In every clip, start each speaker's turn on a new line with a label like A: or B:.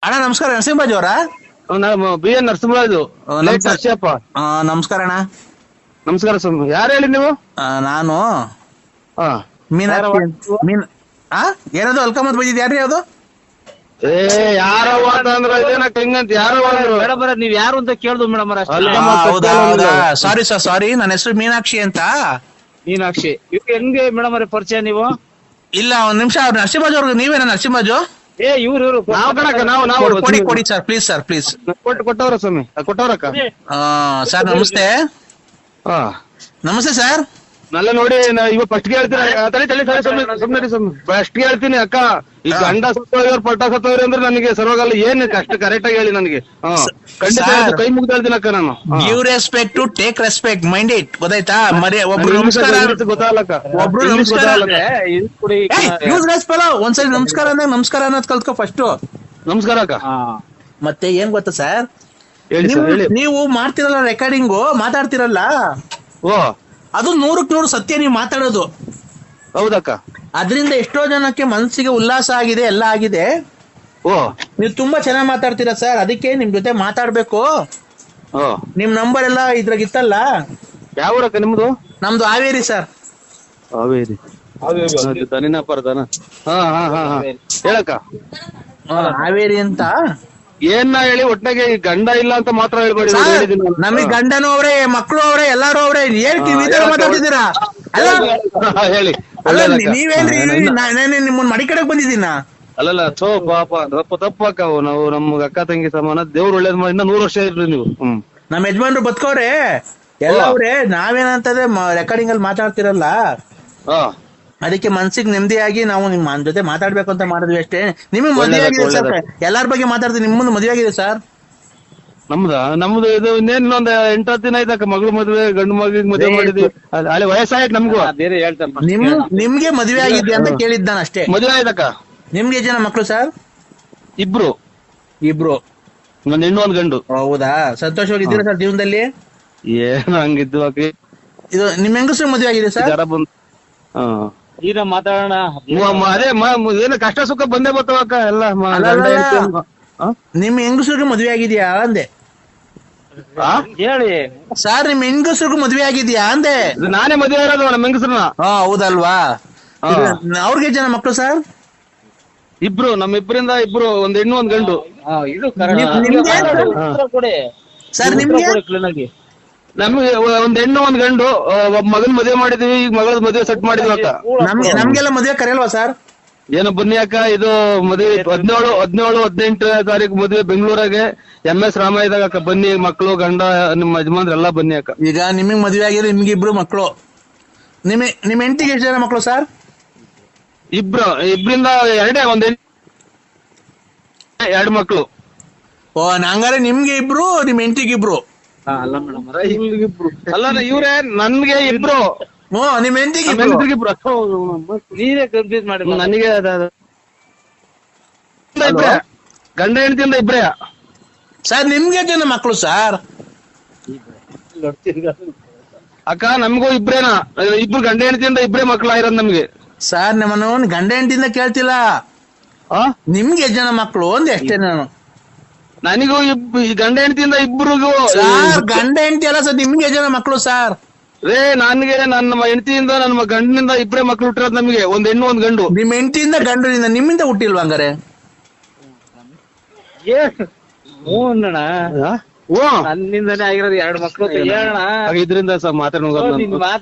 A: ಅಣ್ಣ ನಮಸ್ಕಾರ, ನರಸಿಂಹರಾಜ್ ಅವರಾ?
B: ನಾನು ಬಿ ಎನ್ ನರಸಿಂಹರಾಜು. ನರಸಿಯಪ್ಪ.
A: ನಮಸ್ಕಾರ ಅಣ್ಣ.
B: ನಮಸ್ಕಾರ ಸ್ವಾಮಿ. ಯಾರು ಹೇಳಿ ನೀವು?
A: ನಾನು
B: ಹಾ
A: ಮೀನಾಕ್ಷಿ ಏನದು ಅಲ್ಕಮತ್ ಬಂದಿದ್ ಯಾರ್ರಿ ಅದು?
B: ಏ ಯಾರವ ಅಂತಂದ್ರ ಇದೇನಕ್ಕ ಹಿಂಗಂತ ಯಾರವ ಅಂದ್ರು
C: ಮೇಡಮ್ ನೀವ್ ಯಾರು ಅಂತ ಕೇಳ್ದು ಮೇಡಮ್
A: ಹೌದಾ, ಸಾರಿ ಸರ್, ಸಾರಿ. ನನ್ನ ಹೆಸರು ಮೀನಾಕ್ಷಿ ಅಂತ.
C: ಮೀನಾಕ್ಷಿ ಇವ್ರು ಹೆಂಗೆ ಮೇಡಮ್ ಅವ್ರೆ ಪರಿಚಯ ನೀವು?
A: ಇಲ್ಲ, ಒಂದ್ ನಿಮಿಷ. ಅವ್ರು ನರಸಿಂಹರಾಜ್ ಅವ್ರಿಗೆ ನೀವೇನ ನರಸಿಂಹರಾಜು?
C: ಏ ಇವ್ರು
B: ನಾವ್ ಕಣಕ್ಕ ನಾವು
A: ಕೊಡಿ ಕೊಡಿ ಸರ್, ಪ್ಲೀಸ್ ಸರ್, ಪ್ಲೀಸ್.
B: ಕೊಟ್ಟವ್ರ ಸ್ವಾಮಿ, ಕೊಟ್ಟವ್ರಕ್ಕ.
A: ಸರ್ ನಮಸ್ತೆ.
B: ಹಾ
A: ನಮಸ್ತೆ ಸರ್.
B: ನಲ್ಲ ನೋಡಿ ಇವ ಫಸ್ಟ್ ಹೇಳ್ತೀನಿ. ಸುಮ್ಮನೆ ಫಸ್ಟ್ ಹೇಳ್ತೀನಿ ಅಕ್ಕ. ಈ ಗಂಡ ಸತ್ತೋಯ್ಯವ್ರು ಪಟ್ಟ ಸತ್ತೋಯ್ರಿ ಅಂದ್ರೆ ನನಗೆ ಸರ್ವಗಲ್ಲ. ಏನ್ ಕಷ್ಟ ಕರೆಕ್ಟ್ ಆಗಿ ಹೇಳಿ ನನಗೆ. ಖಂಡಿತ ಕೈ ಮುಗ್ದು ಹೇಳ್ತೀನಿ ಅಕ್ಕ ನಾನು.
A: Give respect to take respect, mind it. ಗೊತ್ತಾಯ್ತಾ? ಮರಿ ಒಬ್ರು ನಮಸ್ಕಾರ,
B: ಗೊತ್ತಾಗಲ್ಲಕ್ಕ.
A: ಒಬ್ರು ನಮಸ್ಕಾರ. ಒಂದ್ಸರಿ ನಮಸ್ಕಾರ ಅಂದಾಗ ನಮಸ್ಕಾರ ಅನ್ನೋದ್ ಕಲ್ತ್ಕೊ ಫಸ್ಟ್.
B: ನಮಸ್ಕಾರ ಅಕ್ಕ.
A: ಮತ್ತೆ ಏನ್ ಗೊತ್ತಾ ಸರ್,
B: ಹೇಳಿ ಸರ್, ಹೇಳಿ.
A: ನೀವು ಮಾಡ್ತಿರಲ್ಲ ರೆಕಾರ್ಡಿಂಗು, ಮಾತಾಡ್ತಿರಲ್ಲ,
B: ಓ
A: ಅದು 100ಕ್ಕೆ 100 ಸತ್ಯ. ನೀವು ಮಾತಾಡೋದು
B: ಹೌದಕ್ಕ.
A: ಅದರಿಂದ ಎಷ್ಟೋ ಜನಕ್ಕೆ ಮನಸ್ಸಿಗೆ ಉಲ್ಲಾಸ ಆಗಿದೆ, ಎಲ್ಲ ಆಗಿದೆ.
B: ಓ
A: ನೀವು ತುಂಬಾ ಚೆನ್ನಾಗಿ ಮಾತಾಡ್ತೀರಾ ಸರ್, ಅದಕ್ಕೆ ನಿಮ್ ಜೊತೆ ಮಾತಾಡ್ಬೇಕು.
B: ಓ
A: ನಿಮ್ ನಂಬರ್ ಎಲ್ಲ ಇದ್ರಾಗ ಇತ್ತಲ್ಲ.
B: ಯಾವ ಊರಕ್ಕ ನಿಮ್ದು?
A: ನಮ್ದು ಹಾವೇರಿ ಸರ್.
B: ಹಾವೇರಿ. ದನಿನ ಪರದನ. ಹಾ ಹಾ ಹಾ ಹಾ ಹೇಳಕ್ಕ.
A: ಹಾವೇರಿ ಅಂತ.
B: ಏನ್ ಹೇಳಿ ಒಟ್ನಾಗೆ ಈ ಗಂಡ ಇಲ್ಲ ಅಂತ ಮಾತ್ರ ಹೇಳ್ಬೇಡಿ.
A: ನಮಗ್ ಗಂಡನೂ ಅವ್ರೆ, ಮಕ್ಳು ಅವ್ರೆ, ಎಲ್ಲಾರು ಅವ್ರೆ. ಹೇಳ್ತೀವಿ ಈ ತರ ಮಾತಾಡ್ತಿದ್ದೀರಾ? ಅಲ್ಲ
B: ಹೇಳಿ.
A: ಅಲ್ಲ ನೀವೇನ್ರಿ, ನಿಮ್ಮನ್ನ ಮಡಿ ಕಡೆಗ್ ಬಂದಿದ್ದೀನ.
B: ಅಲ್ಲಲ್ಲ ಸೋ ಪಾಪ ತಪ್ಪಕ್ಕ. ನಾವು ನಮ್ಗ ಅಕ್ಕ ತಂಗಿ ಸಮಾನ. ದೇವ್ರು ಒಳ್ಳೇದ್ ಮಾಡಿ ಇನ್ನ 100 ವರ್ಷ ಇರ್ರಿ ನೀವು.
A: ನಮ್ ಯಜಮಾನ್ರು ಬದುಕವ್ರೆ ಎಲ್ಲ ಅವ್ರೆ. ನಾವೇನಂತಂದ್ರೆ ರೆಕಾರ್ಡಿಂಗ್ ಅಲ್ಲಿ ಮಾತಾಡ್ತಿರಲ್ಲ, ಅದಕ್ಕೆ ಮನ್ಸಿಗೆ ನೆಮ್ಮದಿಯಾಗಿ ನಾವು ನಿಮ್ಮ ಜೊತೆ ಮಾತಾಡ್ಬೇಕು ಅಂತ ಮಾಡಿದ್ವಿ ಅಷ್ಟೇ. ನಿಮಗ್ ಮದುವೆ ಆಗಿದೆ ಸರ್? ಎಲ್ಲಾರ ಬಗ್ಗೆ ಮಾತಾಡ್ತೀನಿ. ನಿಮ್ಮನ್ನು ಮದುವೆ ಆಗಿದೆ ಸರ್?
B: ನಮ್ದು ಇದು ಇನ್ನೊಂದ್ 8-10 ದಿನ ಆಯ್ತಕ್ಕ. ಮಗಳು ಮದ್ವೆ, ಗಂಡು ಮಗಳಿಗೆ ಮದುವೆ ಮಾಡಿದ್ವಿ. ಅಲ್ಲಿ ವಯಸ್ಸಾಯ್ತು ನಮ್ಗೂ.
C: ಬೇರೆ ಹೇಳ್ತಾರೆ.
A: ನಿಮ್ಗೆ ಮದುವೆ ಆಗಿದೆ ಅಂತ ಕೇಳಿದ್ದ ನಾನು ಅಷ್ಟೇ.
B: ಮದುವೆ ಆಯ್ತಕ್ಕ.
A: ನಿಮ್ಗೆ ಜನ ಮಕ್ಳು ಸರ್?
B: ಇಬ್ರು.
A: ಒಂದ್
B: ಹೆಣ್ಣು ಒಂದ್ ಗಂಡು.
A: ಹೌದಾ? ಸಂತೋಷವಾಗಿದ್ದೀರಾ ಸರ್ ಜೀವನದಲ್ಲಿ?
B: ಏನ್ ಹಂಗಿದ್ದು ಅಕ್ಕಿ.
A: ಇದು ನಿಮ್ ಹೆಂಗಸ್ರು ಮದುವೆ ಆಗಿದೆ ಸರ್?
C: ಈಗ ಮಾತಾಡೋಣ.
B: ಅದೇ ಏನ ಕಷ್ಟ ಸುಖ ಬಂದೇ ಬರ್ತಾವಕ್ಕ ಎಲ್ಲ.
A: ನಿಮ್ ಹೆಂಗಸ್ರಿಗೆ ಮದುವೆ ಆಗಿದ್ಯಾ ಅಂದೆ.
C: ಹೇಳಿ
A: ಸರ್, ನಿಮ್ ಹೆಂಗಸ್ರಿಗೂ ಮದುವೆ ಆಗಿದ್ಯಾ ಅಂದೆ.
B: ನಾನೇ ಮದುವೆ ಇರೋದು ನಮ್ಮ ಹೆಂಗಸ್ರನ್ನ.
A: ಹೌದಲ್ವಾ? ಅವ್ರಿಗೆ ಜನ ಮಕ್ಳು ಸರ್?
B: ಇಬ್ರು. ನಮ್ಮಿಬ್ರಿಂದ ಇಬ್ರು, ಒಂದ್ ಹೆಣ್ಣು ಒಂದ್ ಗಂಡು.
A: ಸರ್ ನಿಮ್ಗೆ?
B: ನಮ್ಗೆ ಒಂದ್ ಹೆಣ್ಣು ಒಂದ್ ಗಂಡು. ಒಬ್ಬ ಮಗನ್ ಮದುವೆ ಮಾಡಿದ್ವಿ. ಈಗ ಮಗಳ ಮದುವೆ ಸೆಟ್ ಮಾಡಿದ್ವಿ ಅಕ್ಕ.
A: ನಮ್ಗೆಲ್ಲ ಮದುವೆ ಕರೆಯಲ್ವಾ ಸರ್?
B: ಏನೋ ಬನ್ನಿ ಅಕ್ಕ. ಇದು ಮದುವೆ 17-18 ತಾರೀಕು ಮದುವೆ ಬೆಂಗಳೂರಾಗೆ MS ರಾಮಾಯದಾಗ ಅಕ್ಕ. ಬನ್ನಿ ಮಕ್ಕಳು, ಗಂಡ, ನಿಮ್ಮ ಯಜಮಾನ್ರೆಲ್ಲಾ ಬನ್ನಿ ಅಕ್ಕ.
A: ಈಗ ನಿಮಗ್ ಮದುವೆ ಆಗಿದ್ರೆ ನಿಮ್ಗೆ ಇಬ್ರು ಮಕ್ಕಳು. ನಿಮ್ ಹೆಂಡತಿಗೆ ಎಷ್ಟು ಜನ ಮಕ್ಕಳು ಸರ್?
B: ಇಬ್ರಿಂದ ಎರಡೇ. ಎರಡು ಮಕ್ಕಳು.
A: ಹಂಗಾರೆ ನಿಮ್ಗೆ ಇಬ್ರು, ನಿಮ್ ಹೆಂಡತಿಗೆ ಇಬ್ರು?
C: ಅಲ್ಲ ಮೇಡಮ್
B: ಅಲ್ಲ ಇವ್ರೆ ನನ್ಗೆ ಇಬ್ರು.
A: ನಿಮ್ ಹೆಂಡತಿಗೆ
B: ಇಬ್ರು.
C: ನೀವೇ ಕನ್ಫ್ಯೂಸ್ ಮಾಡಿ.
B: ನನಗೆ ಗಂಡ ಹೆಂಡತಿಯಿಂದ ಇಬ್ರೇ
A: ಸರ್. ನಿಮ್ಗೆ ಜನ ಮಕ್ಕಳು ಸರ್?
B: ಅಕ್ಕ ನಮಗೂ ಇಬ್ರೇನಾ. ಇಬ್ರು ಗಂಡ ಹೆಂಡತಿಯಿಂದ ಇಬ್ರೇ ಮಕ್ಳಾಗಿರೋದು ನಮ್ಗೆ.
A: ಸರ್ ನಮ್ಮನ್ನು ಗಂಡ ಹೆಂಡತಿಯಿಂದ ಕೇಳ್ತಿಲ್ಲ. ನಿಮ್ಗೆ ಎಷ್ಟು ಜನ ಮಕ್ಕಳು ಅಂದೆ ಅಷ್ಟೇ ನಾನು.
B: ನನಗೂ ಗಂಡ ಹೆಂಡತಿಯಿಂದ ಇಬ್ರಿಗೂ.
A: ಗಂಡ ಹೆಂಡತಿ ಅಲ್ಲ ಸರ್, ನಿಮ್ಗೆ ಜನ ಮಕ್ಕಳು ಸರ್?
B: ನನಗೆ ನನ್ನ ಹೆಂಡತಿಯಿಂದ ನನ್ನ ಗಂಡನಿಂದ ಇಬ್ರೇ ಮಕ್ಳು ಹುಟ್ಟಿರೋದು ನಮ್ಗೆ. ಒಂದ್ ಹೆಣ್ಣು ಒಂದ್ ಗಂಡು.
A: ನಿಮ್ ಹೆಂಡತಿಯಿಂದ ಗಂಡನಿಂದ ನಿಮ್ಮಿಂದ ಹುಟ್ಟಿಲ್ವಾ ಹಂಗಾರೆ?
C: ನನ್ನಿಂದನೇ ಆಗಿರೋದು 2 ಮಕ್ಳು ಹೇಳೋಣ.
B: ಇದರಿಂದ ಸರ್
C: ಮಾತ್ರ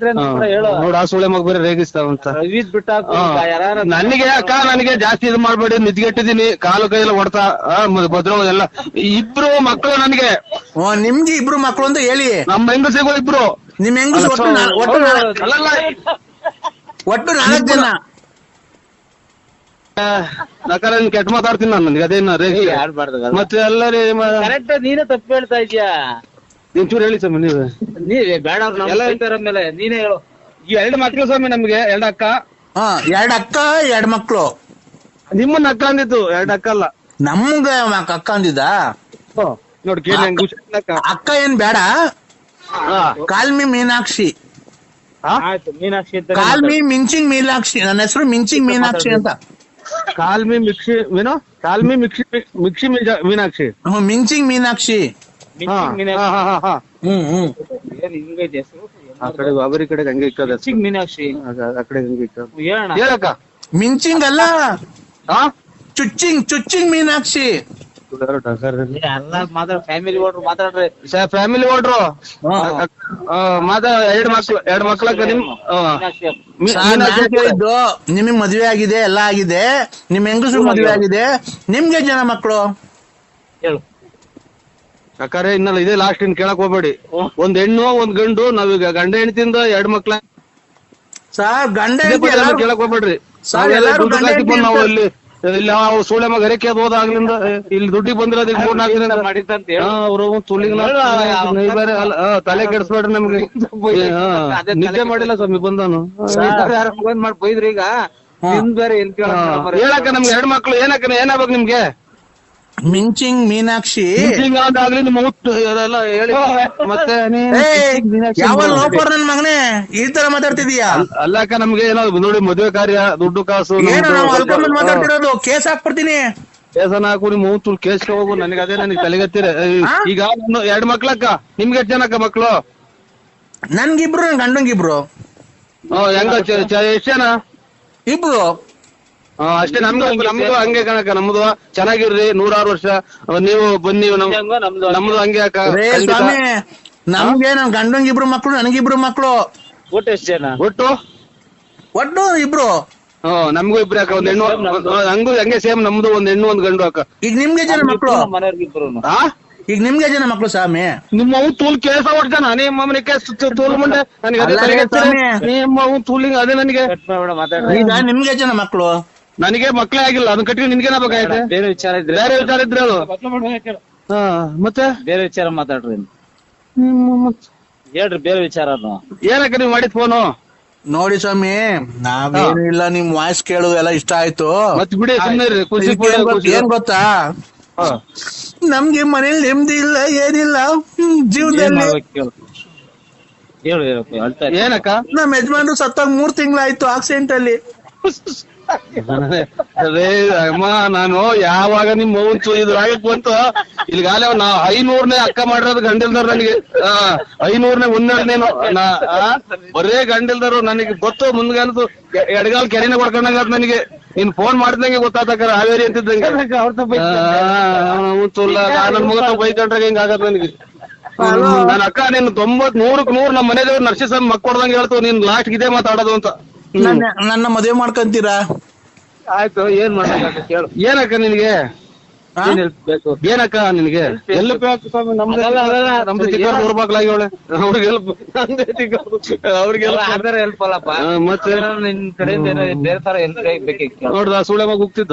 B: ನೋಡ ಆ ಸುಳೆ ಮಗ ಬೇರೆ ರೇಗಿಸ್ತಾವಂತ
C: ಬಿಟ್ಟ
B: ನನಗೆ ಅಕ್ಕ. ನನಗೆ ಜಾಸ್ತಿ ಇದು ಮಾಡ್ಬೇಡಿ. ನಿದ್ಗೆಟ್ಟಿದೀನಿ. ಕಾಲು ಕೈಯೆಲ್ಲ ಹೊಡ್ತಾ ಭದ್ರ ಎಲ್ಲ. ಇಬ್ರು ಮಕ್ಕಳು ನನಗೆ.
A: ನಿಮ್ಗೆ ಇಬ್ರು ಮಕ್ಕಳು ಅಂತ ಹೇಳಿ.
B: ನಮ್ಮ ಹೆಂಗಸಿಗೂ ಇಬ್ರು.
A: ನಿಮ್ ಹೆಂಗಸು ಒಟ್ಟು 4 ಜನ.
B: ಕೆಟ್ಟ ಮಾತಾಡ್ತೀನಿ ನಾನು. ನನಗೆ ಅದೇನ ರೇಗಿ ಮತ್ತೆ ಎಲ್ಲರೂ
C: ಕರೆಕ್ಟ್. ನೀನೇ ತಪ್ಪು ಹೇಳ್ತಾ ಇದೀಯಾ.
B: ಒಂಚೂರು ಹೇಳಿ ಸ್ವಾಮಿ
C: ನೀವೇ ಬೇಡ ಮೇಲೆ ನೀನೇ ಹೇಳು.
B: 2 ಮಕ್ಳು ಸ್ವಾಮಿ ನಮ್ಗೆ. 2 ಅಕ್ಕ.
A: 2 ಅಕ್ಕ 2 ಮಕ್ಳು.
B: ನಿಮ್ಮನ್ನ ಅಕ್ಕ ಅಂದಿತ್ತು. 2 ಅಕ್ಕ ಅಲ್ಲ.
A: ನಮ್ಗ ಅಕ್ಕ ಅಂದಿದ್ದ
B: ನೋಡಿ ಕೇಳಿ.
A: ಅಕ್ಕ ಏನ್ ಬೇಡ. ಕಾಲ್ಮಿ ಮೀನಾಕ್ಷಿ.
C: ಮೀನಾಕ್ಷಿ ಅಂತ.
A: ಕಾಲ್ಮಿ ಮಿಂಚಿಂಗ್ ಮೀನಾಕ್ಷಿ. ನನ್ನ ಹೆಸರು ಮಿಂಚಿಂಗ್ ಮೀನಾಕ್ಷಿ ಅಂತ.
B: ಕಾಲ್ಮಿ ಮಿಕ್ಸಿ ಕಾಲ್ಮಿ ಮಿಕ್ಸಿ ಮೀನಾಕ್ಷಿ.
A: ಮಿಂಚಿಂಗ್ ಮೀನಾಕ್ಷಿ.
C: ಹಿಂಗೈತೆ ಹೆಸರು.
B: ಆ ಕಡೆ ಬಾಬರಿ ಕಡೆ ಹಂಗೆ ಇಕ್ಕದ
C: ಮೀನಾಕ್ಷಿ
B: ಆ ಕಡೆ ಹಂಗೆ ಇಕ್ಕದ.
C: ಹೇಳಕ್ಕ.
A: ಮಿಂಚಿಂಗ್ ಅಲ್ಲ, ಚುಚ್ಚಿಂಗ್ ಮೀನಾಕ್ಷಿ.
C: ಎಲ್ಲ ಮಾತಾಡ ಫ್ಯಾಮಿಲಿ ಓಡ್ರು ಮಾತಾಡ್ರಿ.
B: ಫ್ಯಾಮಿಲಿ ಓಡ್ರು ಎರಡ್ ಮಕ್ಳಕ್ಕ
A: ನಿಮಗ್ ಮದ್ವೆ ಆಗಿದೆ, ಎಲ್ಲ ಆಗಿದೆ, ನಿಮ್ ಹೆಂಗಸು ಮದ್ವೆ ಆಗಿದೆ, ನಿಮ್ಗೆ ಜನ ಮಕ್ಳು?
C: ಹೇಳು
B: ಅಕ್ಕಾರೆ ಇನ್ನಲ್ಲ ಇದೇ ಲಾಸ್ಟ್ ಇನ್ ಕೇಳಕ್ ಹೋಗ್ಬೇಡಿ. ಒಂದ್ ಹೆಣ್ಣು ಒಂದ್ ಗಂಡು, ನಾವೀಗ ಗಂಡ ಹೆಣ್ತಿಂದ ಎರಡ್ ಮಕ್ಳ
A: ಸರ್. ಗಂಡ
B: ಕೇಳಕ್ ಹೋಗ್ಬೇಡ್ರಿ.
A: ನಾವು
B: ಇಲ್ಲಿ ಇಲ್ಲಿ ಸೂಳೆ ಮಗ ಹರಕೆ ಅದು ಹೋದಾಗ್ಲಿಂದ ಇಲ್ಲಿ ದುಡ್ಡಿಗೆ ಬಂದಿರೋದ್ ಈಗ 3-4 ದಿನ
C: ಮಾಡಿದಂತ
B: ಅವರು ತಲೆ ಕೆಡಿಸ್ಬೇಡ್ರಿ ನಮ್ಗೆ. ನಿದ್ದೆ ಮಾಡಿಲ್ಲ ಸ್ವಾಮಿ ಬಂದಾನು
C: ಮಾಡಿ ಬೈದ್ರಿ. ಈಗ ನಿಮ್ ಬೇರೆ ಎಲ್
B: ಹೇಳಕ್ಕ ನಮ್ಗೆ 2 ಮಕ್ಳು ಏನಕ್ಕ ಏನಾಗ್ಬೇಕು ನಿಮ್ಗೆ?
A: ಮಿಂಚಿಂಗ್ ಮೀನಾಕ್ಷಿ
B: ಆಗ್ಲಿ ನಿಮ್ಮ ಎಲ್ಲ ಹೇಳಿ. ಮತ್ತೆ
A: ಯಾವ ಲೋಪರ್ ನನ್ ಮಗನೇ ಈ ತರ ಮಾತಾಡ್ತಿದೀಯಾ?
B: ಅಲ್ಲಕ್ಕ ನಮ್ಗೆ ಏನೋ ನೋಡಿ ಮದುವೆ ಕಾರ್ಯ ದುಡ್ಡು ಕಾಸು
A: ಮಾತಾಡ್ತಿರೋದು. ಕೇಸ್ ಹಾಕ್ಬಿಡ್ತೀನಿ.
B: ಕೇಸನ ಹಾಕು ನಿಮ್ಮ ಮೂತು ಕೇಸ್ಗೆ ಹೋಗು. ನನಗೆ ಅದೇ ನನಗೆ ತಲೆಗತ್ತೀರ. ಈಗ 2 ಮಕ್ಳಕ್ಕ. ನಿಮ್ಗೆ ಎಷ್ಟು ಜನಕ್ಕ ಮಕ್ಳು?
A: ನನ್ಗಿಬ್ರು, ನನ್ ಗಂಡಂಗಿಬ್ರು.
B: ಹೆಂಗ ಎಷ್ಟ್ ಜನ?
A: ಇಬ್ರು
B: ಅಷ್ಟೇ. ನಮ್ದು ಹಂಗೆ ಕಣಕ್ಕ. ನಮ್ದು ಚೆನ್ನಾಗಿರ್ರಿ 106 ವರ್ಷ. ನೀವು ಬನ್ನಿ. ನಮ್ದು ಹಂಗೆ ಅಕ್ಕ.
A: ನಮ್ಗೆ ನನ್ ಗಂಡಂಗಿಬ್ರು ಮಕ್ಳು, ನನಗಿಬ್ರು ಮಕ್ಳು.
C: ಒಟ್ಟು ಎಷ್ಟು ಜನ?
A: ಒಟ್ಟು ಇಬ್ರು.
B: ನಮ್ಗೂ ಇಬ್ರು ಅಕ್ಕ. ಒಂದ್ ಹೆಣ್ಣು ಹಂಗೂ ಹಂಗೆ ಸೇಮ್. ನಮ್ದು ಒಂದ್ ಹೆಣ್ಣು ಒಂದ್ ಗಂಡು ಅಕ್ಕ.
A: ಈಗ ನಿಮ್ಗೆ ಜನ ಮಕ್ಳು?
C: ಮನೆಯವ್ರಿಗಿಬ್ರು.
A: ಈಗ ನಿಮ್ಗೆ ಜನ ಮಕ್ಳು ಸ್ವಾಮಿ?
B: ನಿಮ್ಮ ತೂಲ್ ಕೇಸ ಹೊಡ್ತಾನ ನಿಮ್ಮ ತೂಲ್ ಮುಂಡೆ ನಿಮ್ಮ ತೂಲಿಂಗ್ ಅದೇ ನನಗೆ.
A: ಈಗ ನಿಮ್ಗೆ ಜನ ಮಕ್ಳು?
B: ನನಗೆ ಮಕ್ಳೇ ಆಗಿಲ್ಲ. ಅದನ್ನ ಕಟ್ಟಿ ನಿನ್ಗೇನ ಬೇಕಾಗೈತೆ?
C: ಬೇರೆ ವಿಚಾರ ಇದ್ರೆ
B: ಅದು. ಮತ್ತೆ
C: ಬೇರೆ ವಿಚಾರ ಮಾತಾಡ್ರಿ. ಹೇಳ್ರಿ ಬೇರೆ ವಿಚಾರ.
B: ಏನಕ್ಕ ನೀವ್ ಮಾಡಿದ್ ಫೋನು?
A: ನೋಡಿ ಸ್ವಾಮಿ, ನಾವೇನು ಇಲ್ಲ, ನಿಮ್ ವಾಯ್ಸ್ ಕೇಳೋದು ಎಲ್ಲ ಇಷ್ಟ ಆಯ್ತು.
B: ಮತ್ ಬಿಡಿ ಸುಮ್ಮನೆ ಖುಷಿ.
A: ಏನ್ ಗೊತ್ತಾ, ನಮ್ಗೆ ಮನೇಲಿ ನೆಮ್ಮದಿ ಇಲ್ಲ, ಏನಿಲ್ಲ ಜೀವನದಲ್ಲಿ.
B: ಏನಕ್ಕ?
A: ನಮ್ ಯಜಮಾನ್ರು ಸತ್ತಾಗ 3 ತಿಂಗಳಾಯ್ತು ಆಕ್ಸಿಡೆಂಟ್ ಅಲ್ಲಿ.
B: ಅದೇ ಅಮ್ಮ, ನಾನು ಯಾವಾಗ ನಿಮ್ ಮೌಂಚು ಇದ್ರಾಗಕ್ ಬಂತು ಇಲ್ಲಿಗಾಲ ನಾ 500ನೇ ಅಕ್ಕ ಮಾಡಿರೋದು ಗಂಡಿಲ್ದವ್ರು ನನಗೆ. 500ನೇ 12ನೇನು ಬರೇ ಗಂಡಿಲ್ದವ್ರು ನನಗೆ ಗೊತ್ತು. ಮುಂದ್ಗಾಲದು ಎಡಗಾಲ್ ಕೆರೆನ ಕೊಡ್ಕೊಂಡಂಗ ನನಗೆ. ನೀನ್ ಫೋನ್ ಮಾಡ್ದಂಗೆ ಗೊತ್ತಾತಕ್ಕ. ಹಾವೇರಿ ಅಂತಿದ್ದಂಗೆ ನನ್ ಮುಗ ಬೈಕೊಂಡ್ರೆ ಹಿಂಗ ಆಗತ್ ನನಗೆ. ನನ್ ಅಕ್ಕ ನೀನ್ 90-100ಕ್ಕೆ 100 ನಮ್ಮ ಮನೆದೇವ್ರು ನರ್ಸಿಸಮ್ ಮಕ್ಕೊಡ್ದಂಗೆ ಹೇಳ್ತು. ನೀನ್ ಲಾಸ್ಟ್ ಇದೇ ಮಾತಾಡೋದು ಅಂತ.
A: ನನ್ನ ಮದುವೆ ಮಾಡ್ಕೊಂತೀರಾ?
B: ಆಯ್ತು. ಏನ್ ಮಾಡ್ಬೇಕು ಕೇಳು. ಏನಕ್ಕ ನಿನಗೆ? ಏನಕ್ಕ ನಿನಗೆ ಹೆಲ್ಪ್ ಬೇಕು ಸ್ವಾಮಿ? ನಮ್ದು ಚಿಕ್ಕ ಮಕ್ಳಾಗಿ ಅವಳೆ. ಅವ್ರಿಗೆ ಹೆಲ್ಪ್, ಅವ್ರಿಗೆ
C: ಹೆಲ್ಪ್ ಅಲ್ಲಪ್ಪ.
B: ಮತ್ತೆ
C: ನಿನ್ ಕಡೆಯಿಂದ ಬೇರೆ ತರ ಹೆಲ್ಪ್ ಬೇಕಿತ್ತು.
B: ನೋಡ್ದ ಸುಳೆ ಮಗ ಹೋಗ್ತಿದ್ದ.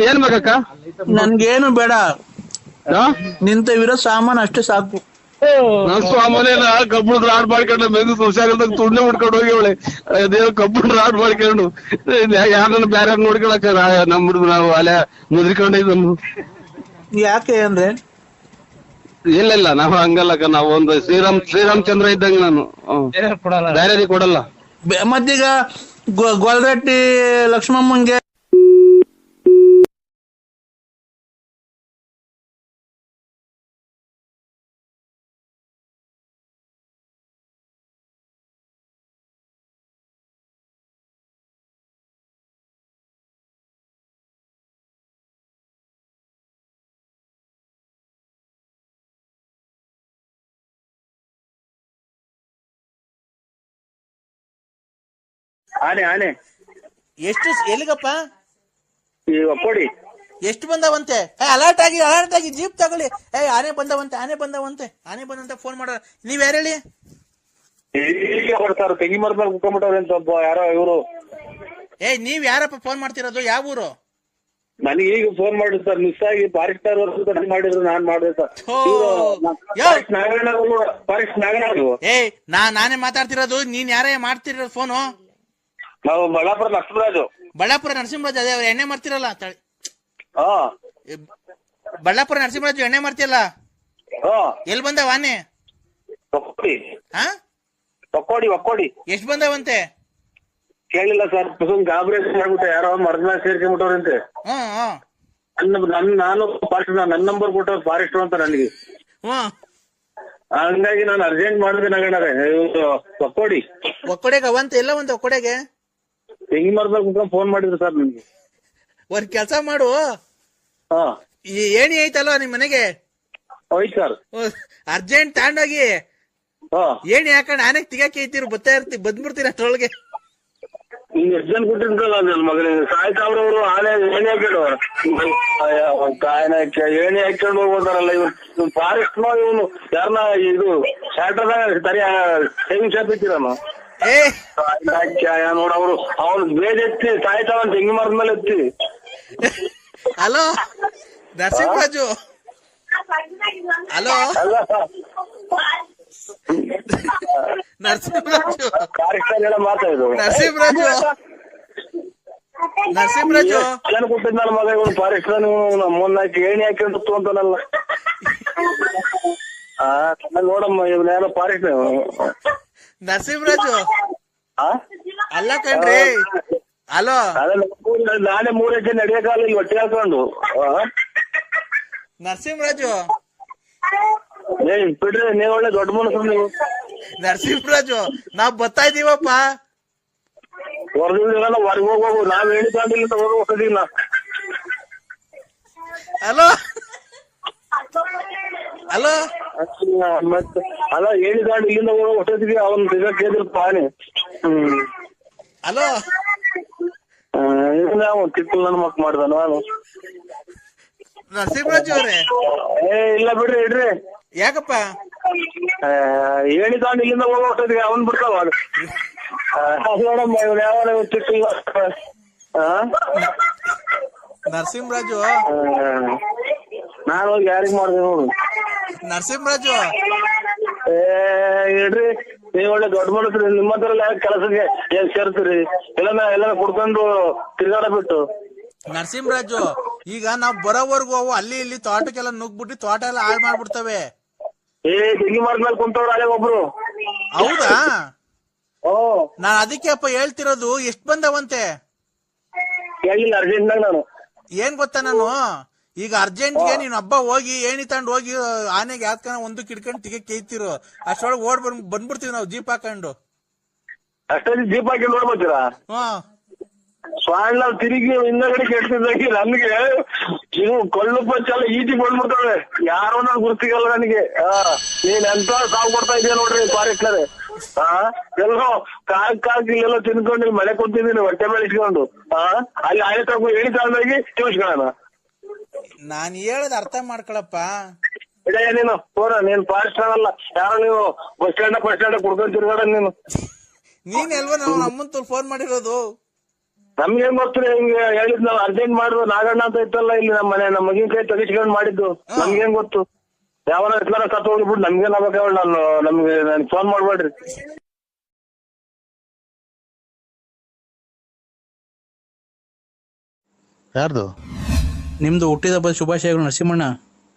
B: ಏನ್ ಬೇಕಕ್ಕ?
A: ನನ್ಗೇನು ಬೇಡ, ನಿಂತವಿರೋ ಸಾಮಾನು ಅಷ್ಟೇ ಸಾಕು.
B: ನನ್ ಸ್ವಾಮನೇನ ಕಬ್ಬಣ ರಾಡ್ ಮಾಡ್ಕೊಂಡು ಮೆದು ಹುಷಾರಿಲ್ದಾಗ ತುಂಡೆ ಮುಡ್ಕೊಂಡು ಹೋಗಿ ಅವಳೆ. ಅದೇನೋ ಕಬ್ಬಣ ರಾಡ್ ಮಾಡ್ಕೊಂಡು ಯಾರನ್ನ ಬೇರೆ ನೋಡ್ಕೊಳಕ ನಮ್ದು ನಾವು ಅಲೆ ಮುದ್ರಿಕೊಂಡಿದ್ದು.
A: ಯಾಕೆ ಅಂದ್ರೆ
B: ಇಲ್ಲ ನಾವು ಹಂಗಲ್ಲಕ್ಕ. ನಾವು ಒಂದು ಶ್ರೀರಾಮಚಂದ್ರ ಇದ್ದಂಗೆ ನಾನು. ಬೇರೆ ಕೊಡಲ್ಲ.
A: ಮತ್ತೀಗ ಗೊಲ್ರಟ್ಟಿ ಲಕ್ಷ್ಮಮ್ಮಂಗೆ
D: ಆನೆ
A: ಎಷ್ಟು ಎಲ್ಲಿಗಪ್ಪ?
D: ಕೊಡಿ.
A: ಎಷ್ಟು ಬಂದವಂತೆ? ಅಲರ್ಟ್ ಆಗಿ ಜೀಪ್ ತಗೊಳ್ಳಿ. ಆನೆ ಬಂದವಂತೆ ಫೋನ್ ಮಾಡೋ. ನೀವ್ ಯಾರು ಹೇಳಿ?
D: ಸರ್ ತೆಂಗಿ ಮರದ ಮೇಲೆ ಕುತ್ಕೊಂಡ್ಬಿಟ್ಟವ್ರೆ ಅಂತ ಯಾರೋ ಇವರು.
A: ನೀವ್ ಯಾರಪ್ಪ ಫೋನ್ ಮಾಡ್ತಿರೋದು? ಯಾವ ಊರು?
D: ನನಗೆ ಈಗ ಫೋನ್ ಮಾಡಿದ್ರು ಸರ್. ಮಿಸ್ ಆಗಿ ಫಾರೆಸ್ಟ್ ಮಾಡಿದ್ರು. ನಾನ್ ಮಾಡಿದೆ ಸರ್. ಫಾರೆಸ್ಟ್ ನಾಗರಾಜ್.
A: ನಾನೇ ಮಾತಾಡ್ತಿರೋದು. ನೀನ್ ಯಾರೇ ಮಾಡ್ತಿರೋದು ಫೋನು?
D: ನಾವು ಬಳ್ಳಾಪುರ
A: ನರಸಿಂಹರಾಜು. ಅದೇ ಅವ್ರು ಎಣ್ಣೆ ಮಾಡ್ತಿರಲ್ಲ. ಬಳ್ಳಾಪುರ ನರಸಿಂಹರಾಜು ಎಣ್ಣೆ ಮಾಡ್ತಿರಲ್ಲ. ಎಲ್ಲಿ ಬಂದವ ಆನೆ?
D: ಒಕ್ಕೋಡಿ.
A: ಎಷ್ಟು ಬಂದವಂತೆ?
D: ಕೇಳಿಲ್ಲ ಸರ್, ಗಾಬರಿ ಮಾಡ್ಬಿಟ್ಟೆ, ಯಾರೋ ಮರದ ಮೇಲೆ ಸೇರ್ಕೊಂಡ್ಬಿಟ್ಟವ್ರಂತೆ. ನಾನು ಫಾರೆಸ್ಟ್ ನನ್ನ ನಂಬರ್ ಕೊಟ್ಟವ್ರು ಫಾರೆಸ್ಟ್ ಅಂತ ನನಗೆ. ಹಂಗಾಗಿ ನಾನು ಅರ್ಜೆಂಟ್ ಮಾಡಿದೆ ನಗಣರೆ ಒಕ್ಕೋಡಿ
A: ಒಕ್ಕಡೆಗೆ ಅವಂತ ಎಲ್ಲ ಒಂದು ಒಕ್ಕಡೆಗೆ
D: ತೆಂಗಿ ಮರದಲ್ಲಿ ಕುತ್ಕೊಂಡು ಫೋನ್ ಮಾಡಿದ್ರು ಸರ್ ನನಗೆ.
A: ಒಂದ್ ಕೆಲ್ಸ ಮಾಡು, ಈ ಏಣಿ ಐತಲ್ವಾ ನಿಮ್ ಮನೆಗೆ
D: ಹೋಯ್ತು ಸರ್,
A: ಅರ್ಜೆಂಟ್ ತಗೊಂಡೋಗಿ ಏಣಿ ಹಾಕೊಂಡ್ ಆನೆಗ್ ತಿಗಾಕಿ ಐತಿರು ಬಂದ್ಬಿಡ್ತೀರ ಅಷ್ಟ್ರೊಳಗೆ.
D: ಈಗ ಎಷ್ಟು ಜನ ಕೊಟ್ಟಿರ್ತಾರಲ್ಲ ನನ್ನ ಮಗನಿಗೆ ಸಾಯ್ತಾವ್ರವ್ರು ಆನೆ ಏಣಿ ಹಾಕಿಡು ಏಣಿ ಹಾಕೊಂಡು ಹೋಗ್ಬೋದಾರಲ್ಲ ಇವ್ನು ಫಾರೆಸ್ಟ್ ಇವನು ಯಾರನ್ನ ಇದು ಶಾರ್ಟರ್ದಾಗ ಸರಿ ಸೇವಿಂಗ್ ಶಾಪ್ ಇಟ್ಟಿರನು ನೋಡ ಅವ್ನು ಬೇಜ್ ಎತ್ತಿ ಸಾಯ್ತಾವ ತೆಂಗಿ ಮರದ ಮೇಲೆ ಎತ್ತಿ.
A: ಹಲೋ ನರಸಿಂಹರಾಜು, ಹಲೋ ನರಸಿಂಹರಾಜು,
D: ಮಾತಾಡಿದ್ರು
A: ನರಸಿಂಹರಾಜು
D: ಜನ ಕೊಟ್ಟಿದ್ ನನ್ನ ಮಗ ಇವನು ಫಾರೆಸ್ಟ್ ಮೊನ್ನಾಕಿ ಏಣಿ ಹಾಕೊಂಡು ಅಂತಾನಲ್ಲ. ನೋಡಮ್ಮ ಇವ್ನ ಯಾರೋ ಫಾರೆಸ್ಟ್
A: ನರಸಿಂಹರಾಜು ಅಲ್ಲ ಕಣ್ರಿ. ಹಲೋ
D: ನಾನೇ 3 ಹೆಜ್ಜೆ ನಡೆಯಕಾಲ ಇಲ್ಲಿ ಹೊಟ್ಟೆ ಹಾಕೊಂಡು.
A: ನರಸಿಂಹರಾಜು
D: ಬಿಡ್ರಿ, ನೀವ್ ಒಳ್ಳೆ ದೊಡ್ಡ ಮನಸ್ಸು ನೀವು.
A: ನರಸಿಂಹರಾಜು ನಾವ್ ಬರ್ತಾ ಇದೀವಪ್ಪ,
D: ಹೊರದಿಲ್ಲ ಹೊರಗೆ ಹೋಗ್ಬೇಕು, ನಾವ್ ಹೇಳಿಲ್ಲ ಹೋಗೋದಿಲ್ಲ.
A: ಹಲೋ ಹಲೋ
D: ಮತ್ತೆ ಅಲ್ಲ ಹೇಳಿದಾಂಡ್ ಇಲ್ಲಿಂದ ಹೋಗೋ ಹೊಟ್ಟದಿಗೆ ಅವನ್ ಸಿಗಕ್ಕಿದ್ರಪ್ಪ ಆನೆ.
A: ಹಲೋ
D: ತಿಪ್ಪಲ್ ನನ್ನ ಮಕ್ ಮಾಡ್ದ ನಾನು.
A: ನರಸಿಂಹರಾಜು ಅವ್ರೆ
D: ಇಲ್ಲ ಬಿಡ್ರಿ ಇಡ್ರಿ.
A: ಯಾಕಪ್ಪ
D: ಹೇಳಿದಾಂಡ್ ಇಲ್ಲಿಂದ ಹೋಗೋ ಹೊಟ್ಟದಿಗೆ ಅವನ್ ಬಿಡ್ತಾವ ನೋಡಮ್ಮ ಇವ್ರು ಯಾವ ತಿಕ್ಕಿಲ್ಲ.
A: ನರಸಿಂಹರಾಜು
D: ನಾನು ಹೋಗಿ ಯಾರಿಗ್ ಮಾಡ್ದೆ ನೋಡು.
A: ನರಸಿಂಹರಾಜು
D: ಇಡ್ರಿ, ನೀವ್ ಒಳ್ಳೆ ದೊಡ್ಡ ಮನಸ್ರಿ, ನಿಮ್ಮ ಹತ್ರ ಕೆಲಸಕ್ಕೆ ಏನ್ ಸೇರ್ತೀರಿ ಎಲ್ಲ ಕುಡ್ಕೊಂಡು ತಿರ್ಗಾಡ ಬಿಟ್ಟು.
A: ನರಸಿಂಹರಾಜು ಈಗ ನಾವ್ ಬರೋವರ್ಗು ಅವು ಅಲ್ಲಿ ಇಲ್ಲಿ ತೋಟಕ್ಕೆಲ್ಲ ನುಗ್ಬಿಟ್ಟು ತೋಟ ಎಲ್ಲ ಹಾಳು ಮಾಡ್ಬಿಡ್ತವೆ.
D: ತೆಂಗಿ ಮರದ್ಮೇಲೆ ಕುಂತವ್ರು ಅಲ್ಲೇ ಒಬ್ರು.
A: ಹೌದಾ? ನಾನ್ ಅದಕ್ಕೆ ಅಪ್ಪ ಹೇಳ್ತಿರೋದು, ಎಷ್ಟ್ ಬಂದವಂತೆ
D: ಹೇಳಿಲ್ಲ ಅರ್ಜೆಂಟ್ನಾಗ ನಾನು.
A: ಏನ್ ಗೊತ್ತಾ, ನಾನು ಈಗ ಅರ್ಜೆಂಟ್ಗೆ ನೀನ್ ಹಬ್ಬ ಹೋಗಿ ಏಣಿ ತಗೊಂಡ್ ಹೋಗಿ ಆನೆಗೆ ಯಾತ್ಕ ಒಂದು ಕಿಡ್ಕೊಂಡು ತಿಗಕ್ಕೆ ಕೇಯ್ತಿರು, ಅಷ್ಟೊಳಗೆ ಬಂದ್ಬಿಡ್ತೀವಿ ನಾವು ಜೀಪ್ ಹಾಕೊಂಡು.
D: ಅಷ್ಟೇ ಜೀಪ್ ಹಾಕಿ ನೋಡ್ಬೋತೀರಾ? ಸ್ವಾಣ ತಿರುಗಿ ಹಿಂದಗಡೆ ಕೆಡ್ತಿದ್ದಾಗಿ ನನ್ಗೆ ಇವು ಕೊಳ್ಳು ಪಂಚೆಲ್ಲ ಈಟಿ ಬಂದ್ಬಿಡ್ತವೆ, ಯಾರೋ ನನ್ ಗುರ್ತಿಗಲ್ಲ ನನಗೆ. ನೀನ್ ಎಂತ ಸಾವು ಕೊಡ್ತಾ ಇದೀಯ ನೋಡ್ರಿ ಫಾರೆಸ್ಟ್ನರೆ. ಎಲ್ಲೋ ಕಾಕ್ ಇಲ್ಲೆಲ್ಲೋ ತಿನ್ಕೊಂಡು ಮಳೆ ಕುಂತಿದ್ದೀನಿ ಹೊಟ್ಟೆ ಬೆಳೆಸ್ಕೊಂಡು. ಅಲ್ಲಿ ಆಯ್ತು ಹೇಳಿ ತಗೊಂಡೋಗಿ ತಿಳ್ಸ್ಕೊಳ್ಳೋಣ.
A: ನಾನ್ ಹೇಳದ್ ಅರ್ಥ ಮಾಡ್ಕೊಳಪ್ಪ.
D: ಇಡಯ್ಯ ನೀನು ನೀನ್ ಫಾರೆಸ್ಟ್ ಅಲ್ಲ, ಯಾರೋ ನೀವು ಬಸ್ ಸ್ಟ್ಯಾಂಡ್ ಕುಡ್ಕೊಂಡ್ ತಿರ್ಗಾಡ ನೀನು.
A: ನೀನ್ ಎಲ್ವ ನಾವು ನಮ್ಮಂತ ಫೋನ್ ಮಾಡಿರೋದು.
D: ನಮ್ಗೇನ್ ಗೊತ್ತಿರಿ, ಹಿಂಗೆ ಹೇಳಿದ್ ನಾವ್ ಅರ್ಜೆಂಟ್ ಮಾಡಿದ್ರು. ನಾಗಣ್ಣ ಅಂತ ಇತ್ತಲ್ಲ ಇಲ್ಲಿ ನಮ್ಮ ಮಗಿನ ಕೈ ತೆಗಿಸ್ಕೊಂಡ್ ಮಾಡಿದ್ದು, ನಮ್ಗೇನ್ ಗೊತ್ತು? ಯಾವನ ಎತ್ಲಾರ ಸತ್ತು ಹೋಗ್ಬಿಟ್ಟು ನಮ್ಗೇನ್ ಆಗ್ಬೇಕ? ನಮ್ಗೆ ಫೋನ್ ಮಾಡ್ಬೇಡ್ರಿ.
B: ಯಾರ್ದು?
A: ನಿಮ್ದು ಹುಟ್ಟಿದ ಹಬ್ಬದ ಶುಭಾಶಯಗಳು ನರಸಿಂಹಣ್ಣ.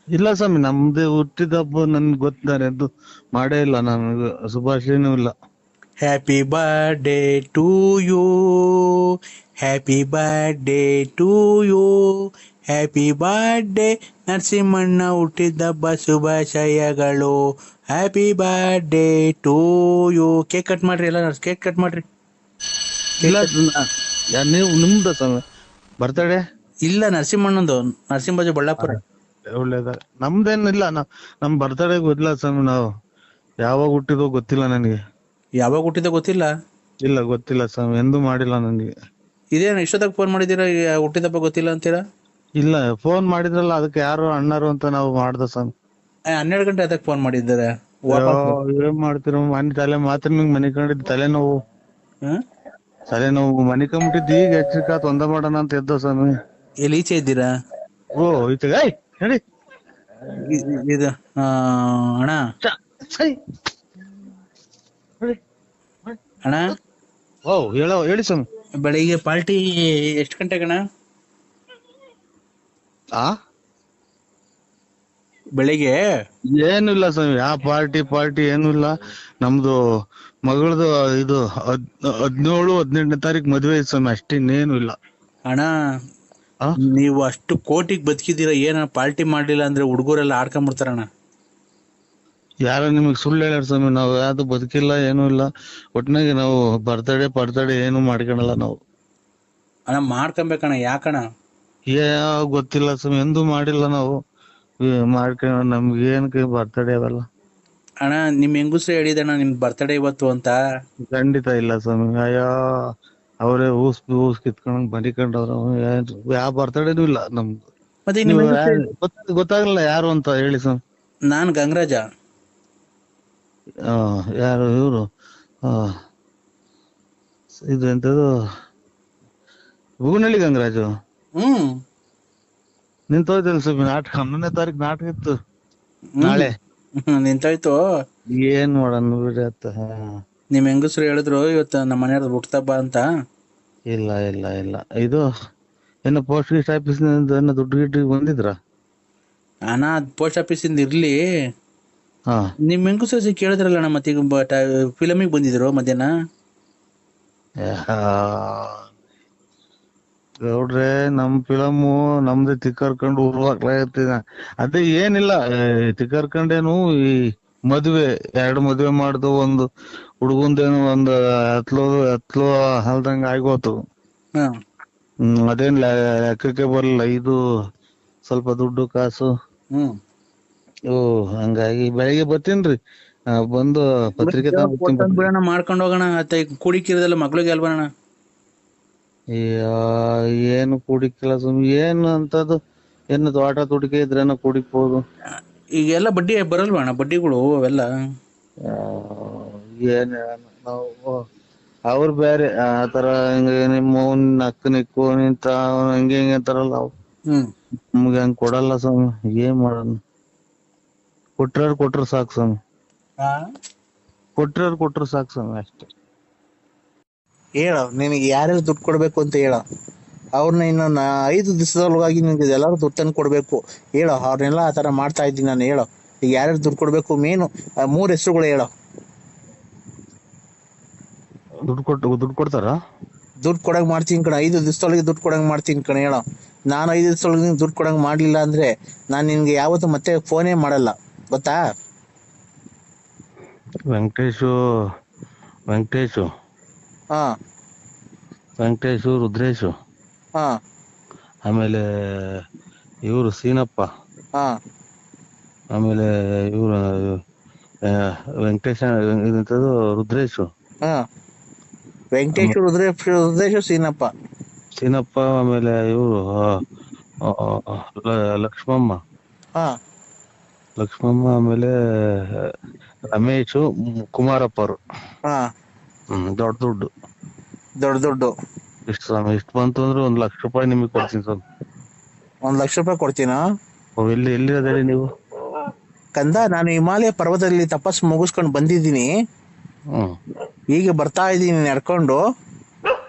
B: ಇಲ್ಲ ಸ್ವಾಮಿ, ನಮ್ದು ಹುಟ್ಟಿದ ಹಬ್ಬ ನನ್ಗೆ ಗೊತ್ತಿದ್ದಾರೆ, ಅದು ಮಾಡೇ ಇಲ್ಲ, ನನಗೆ ಶುಭಾಶಯನೂ ಇಲ್ಲ.
A: Happy birthday to you, happy birthday to you, happy birthday ನರಸಿಂಹಣ್ಣ ಹುಟ್ಟಿದ ಹಬ್ಬ ಶುಭಾಶಯಗಳು, happy birthday to you. Cake cut ಮಾಡ್ರಿ, ಎಲ್ಲ ಕೇಕ್ ಕಟ್ ಮಾಡ್ರಿ.
B: ಇಲ್ಲ ನೀವು ನಿಮ್ದು ಸ್ವಾಮಿ ಬರ್ತಡೇ?
A: ಇಲ್ಲ ನರಸಿಂಹಣ್ಣಂದು, ನರಸಿಂಹರಾಜು ಬಳ್ಳಾಪುರ.
B: ಒಳ್ಳೇದ. ನಮ್ದೇನಿಲ್ಲ, ನಮ್ ಬರ್ತಡೇ ಗೊತ್ತಿಲ್ಲ ಸ್ವಾಮಿ, ನಾವು ಯಾವಾಗ ಹುಟ್ಟಿದೋ ಗೊತ್ತಿಲ್ಲ ನನಗೆ.
A: ಯಾವಾಗ ಹುಟ್ಟಿದ ಗೊತ್ತಿಲ್ಲ?
B: ಇಲ್ಲ ಗೊತ್ತಿಲ್ಲ ಸ್ವಾಮಿ, ಎಂದೂ ಮಾಡಿಲ್ಲ ನನಗೆ.
A: ಇದೇನು ಇಷ್ಟೊತ್ತಾಗ ಫೋನ್ ಮಾಡಿದೀರಾ, ಹುಟ್ಟಿದಪ್ಪ ಗೊತ್ತಿಲ್ಲ ಅಂತೀರಾ?
B: ಇಲ್ಲ, ಫೋನ್ ಮಾಡಿದ್ರಲ್ಲ, ಅದಕ್ಕೆ ಯಾರು ಅಣ್ಣರು ಅಂತ ನಾವು ಮಾಡ್ದ ಸ್ವಾಮಿ.
A: 12 ಗಂಟೆ ಅದಕ್ಕೆ ಫೋನ್ ಮಾಡಿದ್ದಾರೆ.
B: ಏನ್ ಮಾಡ್ತೀರ, ಮನೆ ತಲೆ ಮಾತ್ರ ನಿಂಗೆ ಮನೆ ಕಂಡಿದ್ದು ತಲೆನೋವು ಮನೆ ಕಂಬಿಟ್ಟಿದ್ದು, ಈಗ ಹೆಚ್ಚಿಕ ತೊಂದ ಮಾಡೋಣ ಅಂತ ಎದ್ದ ಸ್ವಾಮಿ.
A: ಎಲ್ಲಿ ಈಚೆ ಇದ್ದೀರಾ?
B: ಓ ಈಚೆ ಹೇಳಿ
A: ಇದು ಅಣ್ಣ ಅಣ್ಣ
B: ಓ ಹೇಳಿ ಸ್ವಾಮಿ.
A: ಬೆಳಿಗ್ಗೆ ಪಾರ್ಟಿ ಎಷ್ಟು ಗಂಟೆಗಣ? ಬೆಳಿಗ್ಗೆ
B: ಏನು ಇಲ್ಲ ಸ್ವಾಮಿ, ಯಾವ ಪಾರ್ಟಿ ಏನು ಇಲ್ಲ. ನಮ್ದು ಮಗಳದು ಇದು 17-18ನೇ ತಾರೀಕು ಮದ್ವೆ ಐತೆ ಸ್ವಾಮಿ, ಅಷ್ಟಿನ್ನೇನು ಇಲ್ಲ
A: ಅಣ್ಣ.
B: ಆ?
A: ನೀವು ಅಷ್ಟು ಕೋಟಿಗೆ ಬದುಕಿದ್ದೀರಾ, ಏನ ಪಾರ್ಟಿ ಮಾಡ್ಲಿಲ್ಲ ಅಂದ್ರೆ ಹುಡುಗರೆಲ್ಲ ಆಡ್ಕೊಂಡ್ಬಿಡ್ತಾರಣ್ಣ.
B: ಯಾರ ನಿಮಗ್ ಸುಳ್ಳು ಹೇಳ್ಯಾರ ಸ್ವಾಮಿ, ನಾವು ಯಾವ್ದು ಬದುಕಿಲ್ಲ ಏನೂ ಇಲ್ಲ. ಒಟ್ನಾಗೆ ನಾವು ಬರ್ತಡೇ ಏನು ಮಾಡ್ಕೊಳಲ್ಲ ನಾವು.
A: ಅಣ್ಣ ಮಾಡ್ಕೊಬೇಕಣ್ಣ, ಯಾಕಣ್ಣ?
B: ಗೊತ್ತಿಲ್ಲ ಸ್ವಾಮಿ, ಎಂದೂ ಮಾಡಿಲ್ಲ ನಾವು. ಮಾಡ್ಕೊಂಡ್ ನಮ್ಗೆ ಏನಕ್ಕೆ ಬರ್ತಡೇ ಅವೆಲ್ಲ.
A: ಅಣ್ಣ ನಿಮ್ ಹೆಂಗುಸ್ರೆ ಹೇಳಿದಣ್ಣ ನಿಮ್ ಬರ್ತಡೇ ಇವತ್ತು ಅಂತ.
B: ಖಂಡಿತ ಇಲ್ಲ ಸ್ವಾಮಿ. ಅವರೇ ಊಸ್ ಕಿತ್ಕೊಂಡ್ ಮನಿಕೊಂಡವ್ರ. ಯಾವ ಬರ್ತಡೇನೂ ಇಲ್ಲ ನಮ್ದು.
A: ಮತ್ತೆ
B: ನೀವು
A: ನಿಮ್
B: ಗೊತ್ತಾಗಲ್ಲ ಯಾರು ಅಂತ ಹೇಳಿ ಸ್ವಾಮಿ.
A: ನಾನ್ ಗಂಗರಾಜ.
B: ಯಾರು ಇವ್ರು? ಇದು ಎಂತದು, ಬೂನಳ್ಳಿ ಗಂಗರಾಜು. ನಿಂತೋಯ್ತಲ್ಲ ಸ್ವಾಮಿ ನಾಟಕ. 11ನೇ ತಾರೀಕು ನಾಟಕ ಇತ್ತು ನಾಳೆ.
A: ನಿಂತೋಯ್ತು.
B: ಏನ್ ಮಾಡೋಣ ಬಿಡಿ ಅತ್ತ.
A: ನಿಮ್ ಹೆಂಗಸ್ರು ಹೇಳಿದ್ರು ಇವತ್ತು ನಮ್ಮ ಮನೆಯವ್ರದ್ದು ಹುಟ್ಟುಹಬ್ಬ ಅಂತ.
B: ಇಲ್ಲ ಇದು ಏನು ಪೋಸ್ಟ್ ಗೀಸ್ಟ್ ಆಫೀಸ್ ನಿಂದ ದುಡ್ಡು ಗಿಡ್ಡು ಬಂದಿದ್ರ?
A: ಅಣ್ಣ ಪೋಸ್ಟ್ ಆಫೀಸ್ ಇಂದ ಇರ್ಲಿ.
B: ಹಾ,
A: ನಿಮ್ ಹೆಂಗಸ್ರು ಕೇಳಿದ್ರಲ್ಲ ಅಣ್ಣ, ಮತ್ತೆ ಈಗ ಫಿಲಮಿಗೆ ಬಂದಿದ್ರು ಮಧ್ಯಾಹ್ನ.
B: ಗೌಡ್ರೆ, ನಮ್ ಫಿಲಮು ನಮ್ದೇ ತಿಕ್ಕರ್ಕೊಂಡು ಉರ್ವಾಗ್ಲಾಗತ್ತಿನ. ಅದೇ ಏನಿಲ್ಲ, ತಿಕ್ಕರ್ಕೊಂಡೇನು ಈ ಮದ್ವೆ 2 ಮದ್ವೆ ಮಾಡ್ದು, ಒಂದು ಹುಡುಗಂದೇನು ಒಂದು ಹತ್ಲೋ ಹಲ್ದಂಗ ಆಗೋತು. ಅದೇನ್ ಲೆಕ್ಕಕ್ಕೆ ಬರಲ್ಲ. ಇದು ಸ್ವಲ್ಪ ದುಡ್ಡು ಕಾಸು. ಹಂಗಾಗಿ ಬೆಳಿಗ್ಗೆ ಬರ್ತೀನ್ರಿ, ಬಂದು ಪತ್ರಿಕೆ
A: ಬಿಡೋಣ, ಮಾಡ್ಕೊಂಡು ಹೋಗೋಣ. ಕೂಡಿಕ್ಕಿರೋದಲ್ಲ ಮಕ್ಳಿಗೆ ಅಲ್ವಣ್ಣ?
B: ಏನು ಕುಡಿಕಿಲ್ಲ ಸ್ವಾಮಿ, ಏನು ಅಂತದ್ದು ಏನು ತೋಟ ತುಡಿಕೆ ಇದ್ರೇನ ಕುಡಿಬಹುದು.
A: ಈಗೆಲ್ಲ ಬಡ್ಡಿ ಬರಲ್ವಣ್ಣ, ಬಡ್ಡಿಗಳು ಅವೆಲ್ಲ?
B: ಏನ್ ನಾವು ಅವ್ರು ಬೇರೆ ಆತರ, ಹಿಂಗ ನಿಮ್ಮ ನಕ್ಕು ನಿಕ್ಕು ನಿಂತ ಹಂಗೆ ಅಂತಾರಲ್ಲ ಅವ್. ನಮ್ಗೆ ಹಂಗ ಕೊಡಲ್ಲ ಸ್ವಾಮಿ. ಏನ್ ಮಾಡೋಣ, ಕೊಟ್ರ ಸಾಕು ಸ್ವಾಮಿ. ಕೊಟ್ರ ಸಾಕು ಸ್ವಾಮಿ, ಅಷ್ಟೇ.
A: ಹೇಳ, ನಿನಗೆ ಯಾರ್ಯಾರು ದುಡ್ಡು ಕೊಡ್ಬೇಕು ಅಂತ ಹೇಳ. ಅವ್ರನ್ನ ಇನ್ನು 5 ದಿವಸದೊಳಗಾಗಿ ನಿನ್ಗೆ ಎಲ್ಲಾರು ದುಡ್ಡು ತಂದು ಕೊಡ್ಬೇಕು. ಹೇಳೋ, ಅವ್ರನ್ನೆಲ್ಲ ಆ ತರ ಮಾಡ್ತಾ ಇದ್ದೀನಿ ನಾನು. ಹೇಳೋ, ಈಗ ಯಾರ್ಯಾರು ದುಡ್ಡು ಕೊಡ್ಬೇಕು, ಮೇನು 3 ಹೆಸರುಗಳು ಹೇಳೋ.
B: ದುಡ್ಡು ಕೊಡ್ತಾರ?
A: ದುಡ್ಡು ಕೊಡಂಗ್ ಮಾಡ್ತೀನಿ ಕಣ. 5 ದಿವಸದೊಳಗೆ ದುಡ್ಡು ಕೊಡಂಗ್ ಮಾಡ್ತೀನಿ ಕಣ. ಹೇಳೋ, ನಾನು 5 ದಿವಸದೊಳಗೆ ದುಡ್ಡು ಕೊಡಂಗ್ ಮಾಡ್ಲಿಲ್ಲ ಅಂದ್ರೆ ನಾನು ನಿನ್ಗೆ ಯಾವತ್ತೂ ಮತ್ತೆ ಫೋನೇ ಮಾಡಲ್ಲ, ಗೊತ್ತಾ?
B: ವೆಂಕಟೇಶು,
A: ಹಾ,
B: ವೆಂಕಟೇಶು, ರುದ್ರೇಶು,
A: ಹಾ,
B: ಆಮೇಲೆ ಇವರು ಸೀನಪ್ಪ,
A: ಹಾ,
B: ಆಮೇಲೆ ಇವರು ವೆಂಕಟೇಶ, ರುದ್ರೇಶು,
A: ಹಾ, ವೆಂಕಟೇಶ್, ರುದ್ರೇಶ್, ಸೀನಪ್ಪ,
B: ಆಮೇಲೆ ಇವರು ಲಕ್ಷ್ಮಮ್ಮ, ಆಮೇಲೆ ರಮೇಶು, ಕುಮಾರಪ್ಪರು. ದೊಡ್ಡ ಇಷ್ಟು ಸ್ವಾಮಿ. ಇಷ್ಟು ಬಂತು ಅಂದ್ರೆ 1 ಲಕ್ಷ ರೂಪಾಯಿ ನಿಮಗೆ ಕೊಡ್ತೀನಿ ಸ್ವಾಮಿ.
A: 1 ಲಕ್ಷ ರೂಪಾಯಿ ಕೊಡ್ತೀನಾ?
B: ಎಲ್ಲಿರೋದ್ರಿ ನೀವು?
A: ಕಂದ, ನಾನು ಹಿಮಾಲಯ ಪರ್ವತದಲ್ಲಿ ತಪಸ್ಸು ಮುಗಿಸ್ಕೊಂಡು ಬಂದಿದ್ದೀನಿ. ಈಗ ಬರ್ತಾ ಇದ್ದೀನಿ ನಡ್ಕೊಂಡು.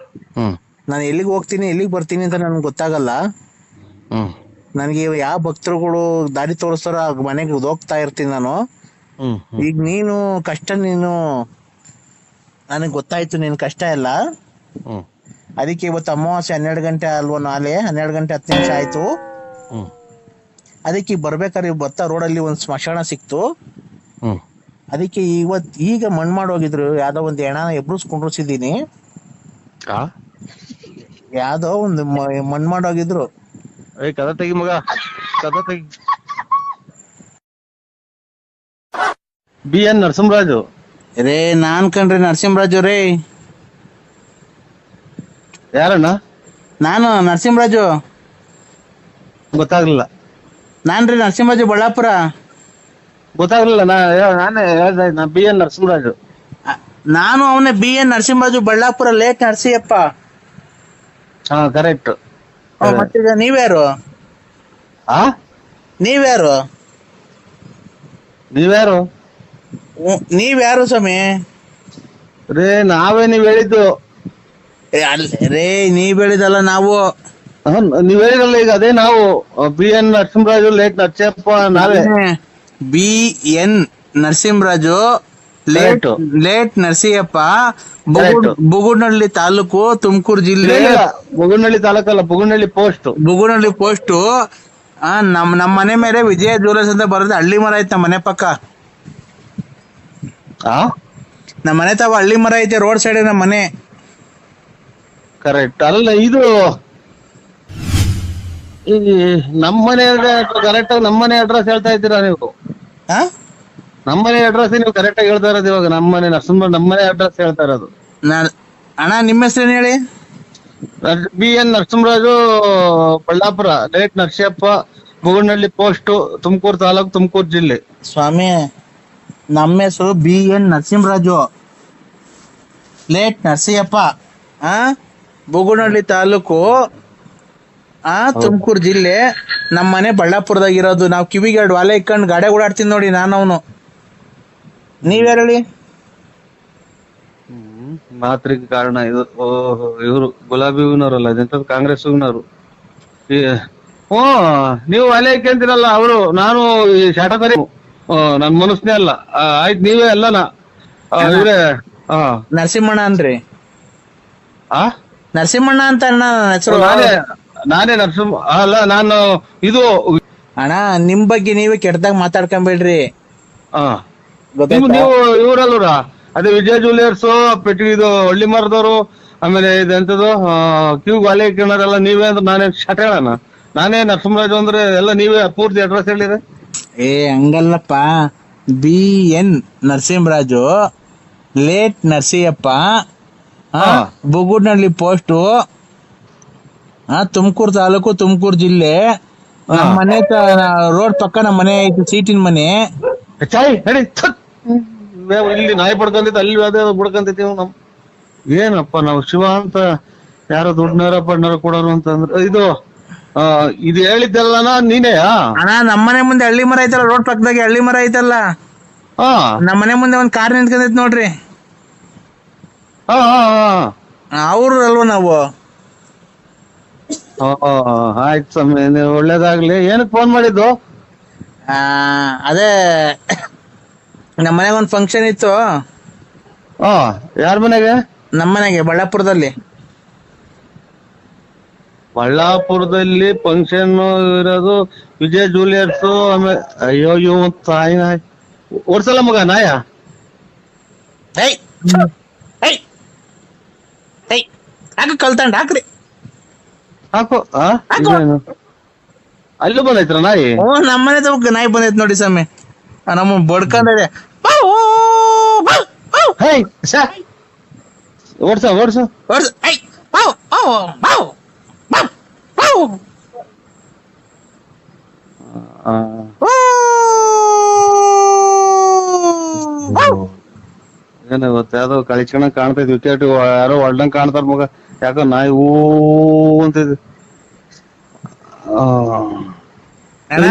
A: ನಾನು ಎಲ್ಲಿಗೆ ಹೋಗ್ತೀನಿ ಎಲ್ಲಿಗೆ ಬರ್ತೀನಿ ಅಂತ ನನ್ಗೆ ಗೊತ್ತಾಗಲ್ಲ. ನನಗೆ ಯಾವ ಭಕ್ತರುಗಳು ದಾರಿ ತೋರಿಸ್ತಾರೋ ಆ ಮನೆಗೆ ಹೋಗ್ತಾ ಇರ್ತೀನಿ ನಾನು. ಈಗ ನೀನು ಕಷ್ಟ, ನನಗೆ ಗೊತ್ತಾಯ್ತು ನಿನ್ ಕಷ್ಟ ಎಲ್ಲ. ಅದಕ್ಕೆ ಇವತ್ತು ಅಮಾವಾಸ್ಯೆ 12 ಗಂಟೆ ಅಲ್ವಾ, ನಾಳೆ 12 ಗಂಟೆ 10 ನಿಮಿಷ ಆಯ್ತು. ಅದಕ್ಕೆ ಬರ್ಬೇಕಾದ್ರೆ ಬರ್ತಾ ರೋಡಲ್ಲಿ ಒಂದು ಸ್ಮಶಾನ ಸಿಕ್ತು. ಅದಕ್ಕೆ ಈಗ ಮಣ್ಣು ಮಾಡೋಗಿದ್ರು. ಯಾವ್ದೋ ಒಂದು ಹೆಣ ಎಬ್ರಿಸ್ಕೊಂಡಿದ್ದೀನಿ. ಯಾವ್ದೋ ಒಂದು ಮಣ್ಣು ಮಾಡೋಗಿದ್ರು.
B: ಕದ ತೆಗಿ ಮಗ, ಕದ ತೆಗಿ. BN ನರಸಿಂಹರಾಜು
A: ರೇ, ನಾನ್ ಕಣ್ರಿ ನರಸಿಂಹರಾಜು ರೇ.
B: ಯಾರಣ್ಣ?
A: ನಾನು ನರಸಿಂಹರಾಜು.
B: ಗೊತ್ತಾಗ್ಲಿಲ್ಲ.
A: ನಾನ್ರಿ ನರಸಿಂಹರಾಜು, ಬಳ್ಳಾಪುರ.
B: ಗೊತ್ತಾಗ್ಲಿಲ್ಲ. ನಾನೇ ಹೇಳ್ದೆ, BN ನರಸಿಂಹರಾಜು.
A: ನಾನು ಅವನೇ BN ನರಸಿಂಹರಾಜು, ಬಳ್ಳಾಪುರ, ಲೇಟ್ ನರಸಿಯಪ್ಪ.
B: ಹಾ, ಕರೆಕ್ಟ್.
A: ಮತ್ತೀಗ ನೀವ್ಯಾರು? ನೀವ್ಯಾರು ಸ್ವಾಮಿ?
B: ರೇ, ನಾವೇ ನೀವ್ ಹೇಳಿದ್ದು.
A: ರೇ, ನೀವ್ ಹೇಳಿದಲ್ಲ ನಾವು.
B: ನೀವ್ ಹೇಳಿರಲ್ಲ ಈಗ ಅದೇ ನಾವು BN ನರಸಿಂಹರಾಜು ಲೇಟ್ ನರಸಿಯಪ್ಪ ನಾವೇ
A: BN Narasimharaju
B: Correct.
A: Late Narasiyappa
B: Correct.
A: Bugunahalli taluk Tumakuru ಜಿಲ್ಲೆ
B: ಬುಗುನಹಳ್ಳಿ ತಾಲೂಕಲ್ಲ ಬುಗುನಹಳ್ಳಿ
A: ಬುಗುನಹಳ್ಳಿ ಪೋಸ್ಟ್ ನಮ್ಮ ಮನೆ ಮೇಲೆ ವಿಜಯ ಜ್ಯುವೆಲರ್ಸ್ ಅಂತ ಬರೋದು ಹಳ್ಳಿ ಮರ ಐತೆ ನಮ್ಮ ಮನೆ ಪಕ್ಕ. ನಮ್ಮ ಮನೆ ತಾವ ಹಳ್ಳಿ ಮರ ಐತೆ ರೋಡ್ ಸೈಡ್ ನಮ್ಮ ಮನೆ.
B: ಕರೆಕ್ಟ್ ಅಲ್ಲ ಇದು ಈ ನಮ್ಮನೆ ಕರೆಕ್ಟ್ ಆಗಿ ನಮ್ಮನೆ ಅಡ್ರೆಸ್ ಹೇಳ್ತಾ ಇದ್ದೀರಾ ನೀವು? ನಮ್ಮನೆ ಅಡ್ರೆಸ್ ನೀವು ಕರೆಕ್ಟ್ ಆಗಿ ಹೇಳ್ತಾ ಇರೋದು ಇವಾಗ. ನಮ್ಮನೆ ನಮ್ಮನೆ ಅಡ್ರೆಸ್ ಹೇಳ್ತಾ ಇರೋದು.
A: ಅಣ್ಣ ನಿಮ್ಮ ಹೆಸರೇನು ಹೇಳಿ?
B: BN Narasimharaju Ballapura late Narasiyappa Bugunahalli post Tumakuru taluk Tumakuru ಜಿಲ್ಲೆ.
A: ಸ್ವಾಮಿ ನಮ್ಮ ಹೆಸರು BN ನರಸಿಂಹರಾಜು ಲೇಟ್ ನರಸಿಯಪ್ಪ ಬುಗುನಹಳ್ಳಿ ತಾಲೂಕು ತುಮಕೂರು ಜಿಲ್ಲೆ. ನಮ್ಮ ಮನೆ ಬಳ್ಳಾಪುರದಾಗ ಇರೋದು. ನಾವು ಕಿವಿಗೆ 2 ವಾಲೆ ಇಕ್ಕೊಂಡು ಗಾಡಿ ಓಡಾಡ್ತೀನಿ ನೋಡಿ ನಾನು ಅವನು. ನೀವ್ಯಾರು ಹೇಳಿ?
B: ಮಾತ್ರಿಗೆ ಕಾರಣ ಇದು. ಇವರು ಗುಲಾಬಿ ಹೂವಿನವರಲ್ಲ ಅದೆಂತ ಕಾಂಗ್ರೆಸ್ ಹೂವಿನವರು. ನೀವು ವಾಲೆ ಇಕ್ಕಂತೀರಲ್ಲ ಅವರು. ನಾನು ಈ ಶಾಟಕರಿ ನನ್ ಮನಸ್ನೇ ಅಲ್ಲ. ಆಯ್ತು ನೀವೇ ಅಲ್ಲನಾ ಇವ್ರೆ
A: ನರಸಿಂಹಣ್ಣ ಅನ್ರಿ. ನರಸಿಂಹಣ್ಣ ಅಂತ ನನ್ನ ಹೆಸರು.
B: ನಾನೇ ನರಸಿಂಹ ಅಲ್ಲ ನಾನು ಇದು
A: ಅಣ್ಣ ನಿಮ್ ಬಗ್ಗೆ ನೀವೇ ಕೆಟ್ಟದಾಗ ಮಾತಾಡ್ಕೊಂಬೇಡ್ರಿ.
B: ನೀವು ಇವ್ರಲ್ವರ ಅದೇ ವಿಜಯ ಜ್ಯುವೆಲರ್ಸ್ ಪೆಟ್ಟಿಗೆ ಇದು ಹಳ್ಳಿ ಮರದವರು ಆಮೇಲೆ ಇದೆಂತದು ಕ್ಯೂ ವಾಲೆ ಇಕ್ಕಿನಾರೆಲ್ಲ ನೀವೇ ಅಂದ್ರೆ ನಾನೇ ಶಟ ಹೇಳಣ. ನಾನೇ ನರಸಿಂಹರಾಜು ಅಂದ್ರೆ ಎಲ್ಲ ನೀವೇ ಪೂರ್ತಿ ಅಡ್ರೆಸ್ ಹೇಳಿದ್ರೆ.
A: ಹಂಗಲ್ಲಪ್ಪ. BN Narasimharaju late Narasiyappa Bugunahalli post Tumakuru taluk Tumakuru ಜಿಲ್ಲೆ. ನಮ್ಮ ಮನೆ ರೋಡ್ ಪಕ್ಕ ನಮ್ಮ ಮನೆ ಐತಿ, ಸೀಟಿನ ಮನೆ.
B: ಇಲ್ಲಿ ನಾಯಿ ಪಡ್ಕೊಂತೈತಿ ಅಲ್ಲಿ ಅದೇ ಬಡ್ಕೊಂತೈತಿ. ಏನಪ್ಪ ನಾವು ಶಿವ ಅಂತ ಯಾರೋ ದುಡ್ಡನಾರ ಪಡ್ನಾರ ಕೊಡೋರು ಅಂತಂದ್ರೆ ಇದು ಹೇಳಿದ್ದೆಲ್ಲನಾ ನೀನೇ?
A: ಅಣ್ಣ ನಮ್ಮನೆ ಮುಂದೆ ಹಳ್ಳಿ ಮರ ಐತಲ್ಲ, ರೋಡ್ ಪಕ್ಕದಾಗೆ ಹಳ್ಳಿ ಮರ ಐತಲ್ಲ, ನಮ್ಮನೆ ಮುಂದೆ ಒಂದ್ ಕಾರ್ ನಿಂತ್ಕೊಂಡೈತಿ ನೋಡ್ರಿ. ಅವ್ರು ಅಲ್ವ ನಾವು?
B: ಆಯ್ತು ಸ್ವಾಮಿ, ಒಳ್ಳೇದಾಗ್ಲಿ. ಏನಕ್ಕೆ ಫೋನ್ ಮಾಡಿದ್ದು?
A: ಅದೇ ನಮ್ಮ ಮನೆಗೆ ಒಂದ್ ಫಂಕ್ಷನ್ ಇತ್ತು.
B: ಯಾರ ಮನೆಗೆ?
A: ನಮ್ಮ ಮನೆಗೆ ಬಳ್ಳಾಪುರದಲ್ಲಿ.
B: ಬಳ್ಳಾಪುರದಲ್ಲಿ ಫಂಕ್ಷನ್ ಇರೋದು ವಿಜಯ್ ಜ್ಯುವೆಲರ್ಸ್. ಆಮೇಲೆ ಅಯ್ಯೋ ಇವ್ ತಾಯಿ ನಾಯಿ ಓಡ್ಸಲ್ಲ ಮಗ ನಾಯ.
A: ಕಲ್ತಂಡ್ ಹಾಕ್ರಿ
B: ಹಾಕು. ಅಲ್ಲೂ ಬಂದೈತ್ರ ನಾಯಿ?
A: ನಮ್ಮನೆ ತಗ ನಾಯಿ ಬಂದೈತ್ ನೋಡಿ ಸ್ವಾಮಿ. ನಮ್ಮ ಬಡ್ಕೊಂಡೆ
B: ಓಡ್ಸ ಓಡ್ಸ
A: ಓಡ್ಸ.
B: ಏನ ಇವತ್ತು ಯಾವ್ದೋ ಕಳಿಸ್ಕೊಂಡ ಕಾಣ್ತೈತಿ. ವಿಕೆಟ್ ಯಾರೋ ಹೊಡ್ದಂಗ್ ಕಾಣ್ತಾರ ಮಗ. ಯಾಕೋ ನಾಯಿ ಹೂ ಅಂತಿದ್.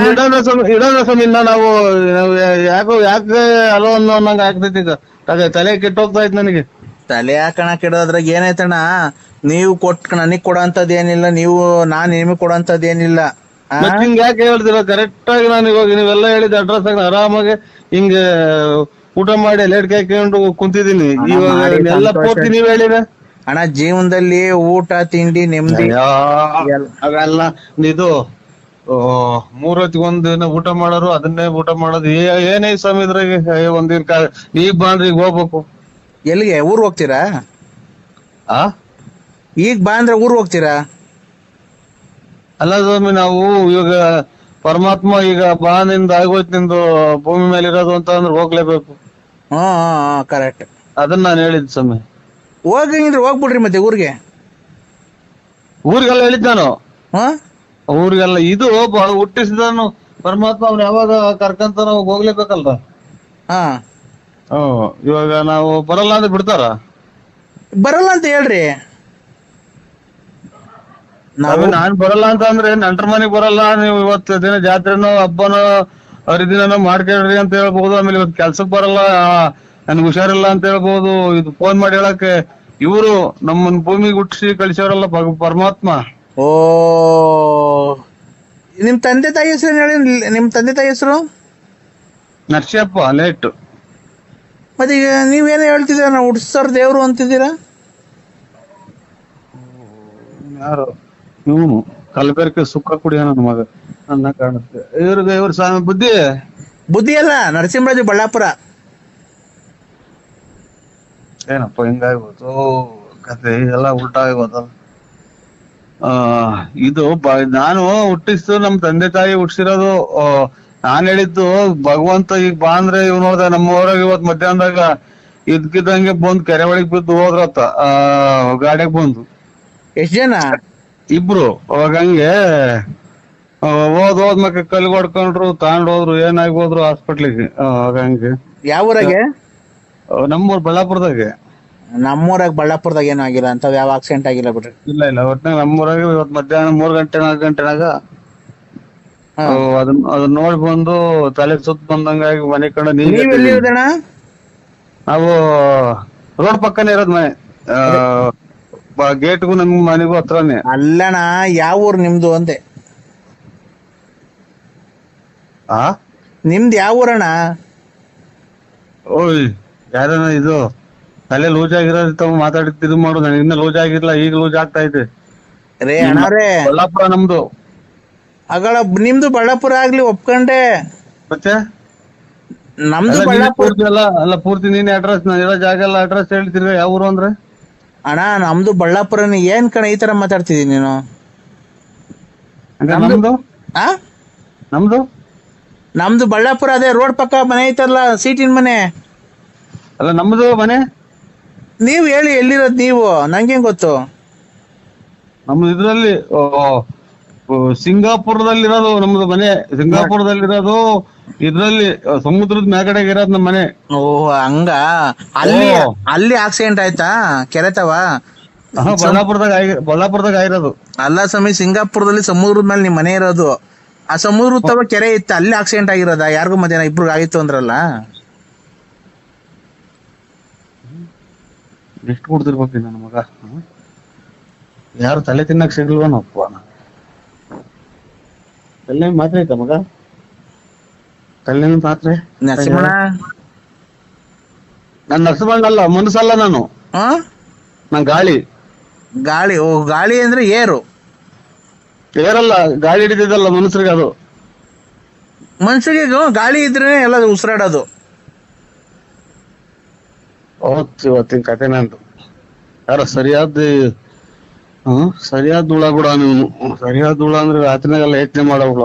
B: ಇಡೋಣ ಸ್ವಾಮಿ. ನಾವು ಯಾಕೆ ಅಲೋ ಅನ್ನಂಗ ಆಗ್ತೈತಿ. ಈಗ ತಲೆ ಕೆಟ್ಟೋಗ್ತಾ ಇತ್ತು ನನಗೆ.
A: ತಲೆ ಹಾಕಣ ಕೆಡೋದ್ರಾಗ ಏನಾಯ್ತಣ್ಣ? ನೀವು ನನಗ್ ಕೊಡೋಂಥದ್ದು ಏನಿಲ್ಲ, ನಾನ್ ನಿಮಗ್ ಕೊಡೋಂಥದ್ದು ಏನಿಲ್ಲ.
B: ಹಿಂಗ ಯಾಕೆ ಹೇಳ್ತೀರ? ಕರೆಕ್ಟ್ ಆಗಿ ನಾನು ಇವಾಗ ನೀವೆಲ್ಲ ಹೇಳಿದ ಅಡ್ರೆಸ್ ಆಗಿ ಆರಾಮಾಗಿ ಹಿಂಗ ಊಟ ಮಾಡಿ ಲೇಟ್ ಹಾಕೊಂಡು ಕುಂತಿದೀನಿ. ಇವಾಗ ಎಲ್ಲ ಪೂರ್ತಿ ನೀವ್ ಹೇಳಿರ
A: ಅಣ್ಣ. ಜೀವನದಲ್ಲಿ ಊಟ ತಿಂಡಿ ನೆಮ್ಮದಿ
B: ಅವೆಲ್ಲ ಇದು 3 ಹೊತ್ತಿಗೊಂದಿನ ಊಟ ಮಾಡೋರು ಅದನ್ನೇ ಊಟ ಮಾಡೋದು. ಏನೇ ಸ್ವಾಮಿ ಇದ್ರಾಗ ಒಂದಿನ ಈಗ ಬಾಂಡ್ರಿ ಈಗ ಹೋಗ್ಬೇಕು.
A: ಎಲ್ಲಿಗೆ? ಊರ್ ಹೋಗ್ತೀರಾ? ಈಗ ಬಾ ಅಂದ್ರೆ ಊರ್ ಹೋಗ್ತೀರಾ?
B: ಅಲ್ಲ ಸ್ವಾಮಿ, ನಾವು ಇವಾಗ ಪರಮಾತ್ಮ ಈಗ ಬಾ ನಿಂದ ಆಗೋಯ್ತು ನಿಂದು ಭೂಮಿ ಮೇಲೆ ಇರೋದು ಅಂತ ಅಂದ್ರೆ ಹೋಗ್ಲೇಬೇಕು.
A: ಕರೆಕ್ಟ್.
B: ಅದನ್ನ ನಾನು ಹೇಳಿದ್ ಸ್ವಾಮಿ.
A: ಹೋಗಂಗಿದ್ರೆ ಹೋಗ್ಬಿಡ್ರಿ ಮತ್ತೆ ಊರಿಗೆ.
B: ಊರಿಗೆಲ್ಲ ಹೇಳಿದ್ ನಾನು. ಊರಿಗೆಲ್ಲ ಇದು ಹುಟ್ಟಿಸಿದನು ಪರಮಾತ್ಮ ಅವ್ನು ಯಾವಾಗ ಕರ್ಕಂತ ನಾವು ಹೋಗ್ಲೇಬೇಕಲ್ರ. ಇವಾಗ ನಾವು ಬರಲ್ಲ ಅಂದ್ರೆ ಬಿಡ್ತಾರ?
A: ಬರಲ್ಲ ಅಂತ ಹೇಳ್ರಿ.
B: ನಾನ್ ಬರಲ್ಲ ಅಂತ ಅಂದ್ರೆ ನೆಂಟ್ರ ಮನೆಗ್ ಬರಲ್ಲ, ನೀವು ಇವತ್ತು ದಿನ ಜಾತ್ರೆನೋ ಹಬ್ಬನೋ ಹರಿದಿನನೋ ಮಾಡ್ಕೊಳ್ರಿ ಅಂತ ಹೇಳ್ಬಹುದು. ಆಮೇಲೆ ಇವತ್ತು ಕೆಲ್ಸಕ್ ಬರಲ್ಲ, ನನ್ಗೆ ಹುಷಾರಿಲ್ಲ ಅಂತ ಹೇಳ್ಬಹುದು. ಇದು ಫೋನ್ ಮಾಡಿ ಹೇಳಕ್ಕೆ ಇವರು ನಮ್ಮನ್ ಭೂಮಿಗೆ ಹುಟ್ಟಿಸಿ ಕಳಿಸೋರಲ್ಲ ಪರಮಾತ್ಮ.
A: ಓ, ನಿಮ್ ತಂದೆ ತಾಯಿ ಹೆಸರು ಹೇಳಿ. ನಿಮ್ ತಂದೆ ತಾಯಿ ಹೆಸರು?
B: ನರ್ಸಿಯಪ್ಪ ಲೇಟ್.
A: ಮತ್ತೆ ಈಗ ನೀವೇನು ಹೇಳ್ತಿದ್ದೀರಾ, ನಾವು ಹುಡ್ಸರ್ ದೇವ್ರು ಅಂತಿದ್ದೀರಾ?
B: ಯಾರು ಇವನು ಕಲಬೆರಕೆ ಸುಕ್ಕ ಕುಡಿಯ ನನ್ನ ಮಗ ನನ್ನ ಕಾಣುತ್ತೆ. ಇವ್ರ ಸ್ವಾಮಿ
A: ಬುದ್ಧಿ ಅಲ್ಲ, ನರಸಿಂಹರಾಜು ಬಳ್ಳಾಪುರ.
B: ಏನಪ್ಪ ಹಿಂಗಾಗ್ಬೋದು ಕತೆ, ಎಲ್ಲ ಉಲ್ಟಾ ಆಗೋದಲ್ಲ. ಇದು ನಾನು ಹುಟ್ಟಿಸ್ತು ನಮ್ ತಂದೆ ತಾಯಿ ಹುಟ್ಟಿಸಿರೋದು. ನಾನ್ ಹೇಳಿದ್ದು ಭಗವಂತ ಈಗ ಬಾ ಅಂದ್ರೆ ಇವ್ ನೋಡ್ದ ನಮ್ಮ ಊರಾಗ ಇವತ್ ಮಧ್ಯಾಹ್ನದಾಗ ಇದ್ಕಿದ್ದಂಗೆ ಬಂದ್ ಕೆರೆ ಒಳಗ್ ಬಿದ್ದು ಹೋದ್ರತ್ತ ಗಾಡಿಯಾಗ ಬಂದು.
A: ಎಷ್ಟ್ ಜನ?
B: ಇಬ್ರು. ಅವಾಗ ಹಂಗೆ ಹೋದ್ಮಕ್ಕ ಕಲ್ಗೆ ಹೊಡ್ಕೊಂಡ್ರು, ತಗೊಂಡ್ ಹೋದ್ರು, ಏನಾಗಿ ಹೋದ್ರು ಹಾಸ್ಪಿಟ್ಲಿಗೆ. ಅವಾಗ ಹಂಗೆ.
A: ಯಾವ ಊರಾಗೆ?
B: ನಮ್ಮೂರ್ ಬಳ್ಳಾಪುರದಾಗೆ.
A: ನಮ್ಮೂರಾಗ ಬಳ್ಳಾಪುರದಾಗ ಏನೂ ಆಗಿಲ್ಲ, ಅಂತ ಯಾವ ಆಕ್ಸಿಡೆಂಟ್ ಆಗಿಲ್ಲ ಬಿಡ್ರಿ.
B: ಇಲ್ಲ ಒಟ್ನಾಗ ನಮ್ಮೂರಾಗ ಇವತ್ ಮಧ್ಯಾಹ್ನ 3 ಗಂಟೆ 4 ಗಂಟೆನಾಗ ಅದನ್ನ ನೋಡಿ ಬಂದು ತಲೆ ಸುತ್ತ ಬಂದಂಗಾಗಿ ಮನೆ ಕಡೆ
A: ನೀವೆಲ್ಲಿ ಇರೋದಣ್ಣ?
B: ನಾವು ರೋಡ್ ಪಕ್ಕನೇ ಇರೋದ್ ಮನೆ. ಗೇಟ್ಗೂ ನಮ್ ಮನೆಗೂ ಹತ್ರನೇ.
A: ಅಲ್ಲಣ್ಣ, ಯಾವ ಊರ್ ನಿಮ್ದು ಅಂದೆ? ನಿಮ್ದು ಯಾವ ಊರಣ್ಣ?
B: ಓಯ್ ಯಾರನ ಇದು ತಲೆ ಲೂಸ್ ಆಗಿರೋದು ಮಾತಾಡಿದ್ದು ಮಾಡು. ನನಗೆ ಇನ್ನ ಲೂಸ್ ಆಗಿರ್ಲ, ಈಗ ಲೂಸ್ ಆಗ್ತಾ ಇದೆ.
A: ರೇ ಅಣ್ಣಾರೇ,
B: ಬಳ್ಳಾಪುರ ನಮ್ದು.
A: ಅಗಳ ನಿಮ್ದು ಬಳ್ಳಾಪುರ ಆಗ್ಲಿ ಒಪ್ಕೊಂಡೆ,
B: ಮತ್ತೆ
A: ನಮ್ದು ಬಳ್ಳಾಪುರ
B: ಅಲ್ಲ ಪೂರ್ತಿ ನೀನ್ ಅಡ್ರೆಸ್, ನಾನು ಇರೋ ಜಾಗ ಎಲ್ಲ ಅಡ್ರೆಸ್ ಹೇಳ್ತಿರ್ಗ ಯಾವ ಊರು ಅಂದ್ರೆ?
A: ಅಣ್ಣ ನಮ್ದು ಬಳ್ಳಾಪುರನೇ. ಏನ್ ಕಣ ಈ ತರ ಮಾತಾಡ್ತಿದೀನಿ ನೀನು?
B: ನಮ್ದು
A: ಆ
B: ನಮ್ದು
A: ನಮ್ದು ಬಳ್ಳಾಪುರ, ಅದೇ ರೋಡ್ ಪಕ್ಕ ಮನೆ ಐತಲ್ಲ, ಸೀಟಿನ ಮನೆ.
B: ಅಲ್ಲ ನಮ್ದು ಮನೆ.
A: ನೀವ್ ಹೇಳಿ ಎಲ್ಲಿರೋದ್ ನೀವು, ನಂಗೇನ್ ಗೊತ್ತು?
B: ನಮ್ದು ಇದ್ರಲ್ಲಿ ಸಿಂಗಾಪುರದಲ್ಲಿರೋದು ನಮ್ದು ಮನೆ. ಸಿಂಗಾಪುರದಲ್ಲಿರೋದು ಇದ್ರಲ್ಲಿ ಸಮುದ್ರದ ಮ್ಯಾಗಡೆಗೆ ಇರೋದು ನಮ್ಮ ಮನೆ.
A: ಓ ಹಂಗ. ಅಲ್ಲಿ ಆಕ್ಸಿಡೆಂಟ್ ಆಯ್ತಾ ಕೆರೆತವ?
B: ಬಳ್ಳಾಪುರದಾಗ ಆಗಿರೋದು.
A: ಅಲ್ಲ ಸ್ವಾಮಿ, ಸಿಂಗಾಪುರದಲ್ಲಿ ಸಮುದ್ರದ ಮೇಲೆ ನಿಮ್ ಮನೆ ಇರೋದು. ಆ ಸಮುದ್ರದ ತವ ಕೆರೆ ಇತ್ತು, ಅಲ್ಲಿ ಆಕ್ಸಿಡೆಂಟ್ ಆಗಿರೋದ? ಯಾರಿಗೂ ಮಧ್ಯಾಹ್ನ ಇಬ್ರು ಆಗಿತ್ತು ಅಂದ್ರಲ್ಲ.
B: ಎಷ್ಟು ಕುಡ್ದಿರ್ಬೇಕು ನನ್ನ ಮಗ. ಯಾರು ತಲೆ ತಿನ್ನಕ್ ಸಿಗ್ಲ್ವನಪ್ಪ. ತಲೆ ಮಾತ್ರ ಐತ ಮಗ, ತಲೆ ಮಾತ್ರೆ.
A: ನರಸಿಂಹಣ್ಣ,
B: ನಾನ್ ನರಸಿಂಹಣ್ಣಲ್ಲ, ಮನಸ್ಸಲ್ಲ ನಾನು. ನಾನ್ ಗಾಳಿ.
A: ಗಾಳಿ? ಓ, ಗಾಳಿ ಅಂದ್ರೆ ಏರು.
B: ಏರಲ್ಲ, ಗಾಳಿ ಹಿಡಿದಿದ್ದಲ್ಲ ಮನುಷ್ಯರಿಗೆ. ಅದು
A: ಮನುಷ್ಯರಿಗೆ ಗಾಳಿ ಇದ್ರೆ ಎಲ್ಲ ಉಸಿರಾಡೋದು.
B: ಇವತ್ತಿನ ಕತೆ ನಂದು. ಯಾರ ಸರಿಯಾದ ಹುಳ ಕೂಡ ನೀವು. ಸರಿಯಾದ ಹುಳ ಅಂದ್ರೆ ರಾತ್ರಿನಾಗೆಲ್ಲ ಯೋಚನೆ ಮಾಡೋ ಹುಳ.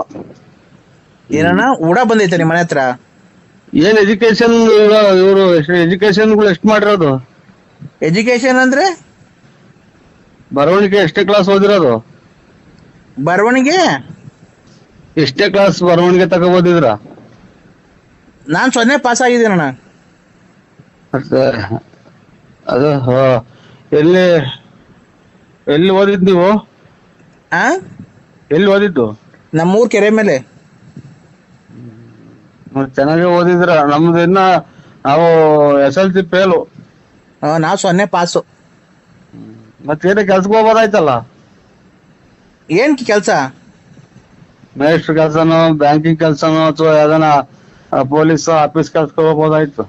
A: ಏನಣ್ಣ ಹುಳ ಬಂದೈತೆ ನಿಮ್ ಮನೆ ಹತ್ರ?
B: ಏನ್ ಎಜುಕೇಶನ್ ಇವರು ಎಜುಕೇಶನ್ಗಳು ಎಷ್ಟು ಮಾಡಿರೋದು?
A: ಎಜುಕೇಶನ್ ಅಂದ್ರೆ
B: ಬರವಣಿಗೆ ಎಷ್ಟೇ ಕ್ಲಾಸ್ ಓದಿರೋದು?
A: ಬರವಣಿಗೆ
B: ಎಷ್ಟೇ ಕ್ಲಾಸ್ ಬರವಣಿಗೆ ತಗೋಬೋದಿದ್ರ?
A: ನಾನ್ 0 ಪಾಸ್ ಆಗಿದ್ದೀನಣ್ಣ.
B: ಅದು ಎಲ್ಲಿ ಓದಿದ್ ನೀವು? ಎಲ್ಲಿ ಓದಿದ್ದು?
A: ನಮ್ಮೂರ್ ಕೆರೆ ಮೇಲೆ.
B: ಚೆನ್ನಾಗಿ ಓದಿದ್ರ. ನಮ್ದು ಇನ್ನ ನಾವು SLC ಫೇಲು.
A: ನಾವ್ 0 ಪಾಸು.
B: ಮತ್ತೇನ ಕೆಲ್ಸಕ್ಕೆ ಹೋಗ್ಬೋದಾಯ್ತಲ್ಲ?
A: ಏನ್ ಕೆಲ್ಸ?
B: ಮೇಸ್ಟ್ರ್ ಕೆಲ್ಸನೋ, ಬ್ಯಾಂಕಿಂಗ್ ಕೆಲ್ಸನೋ, ಅಥವಾ ಯಾವ್ದಾನ ಪೊಲೀಸ್ ಆಫೀಸ್ ಕೆಲ್ಸಕ್ಕೆ ಹೋಗ್ಬೋದಾಯ್ತು.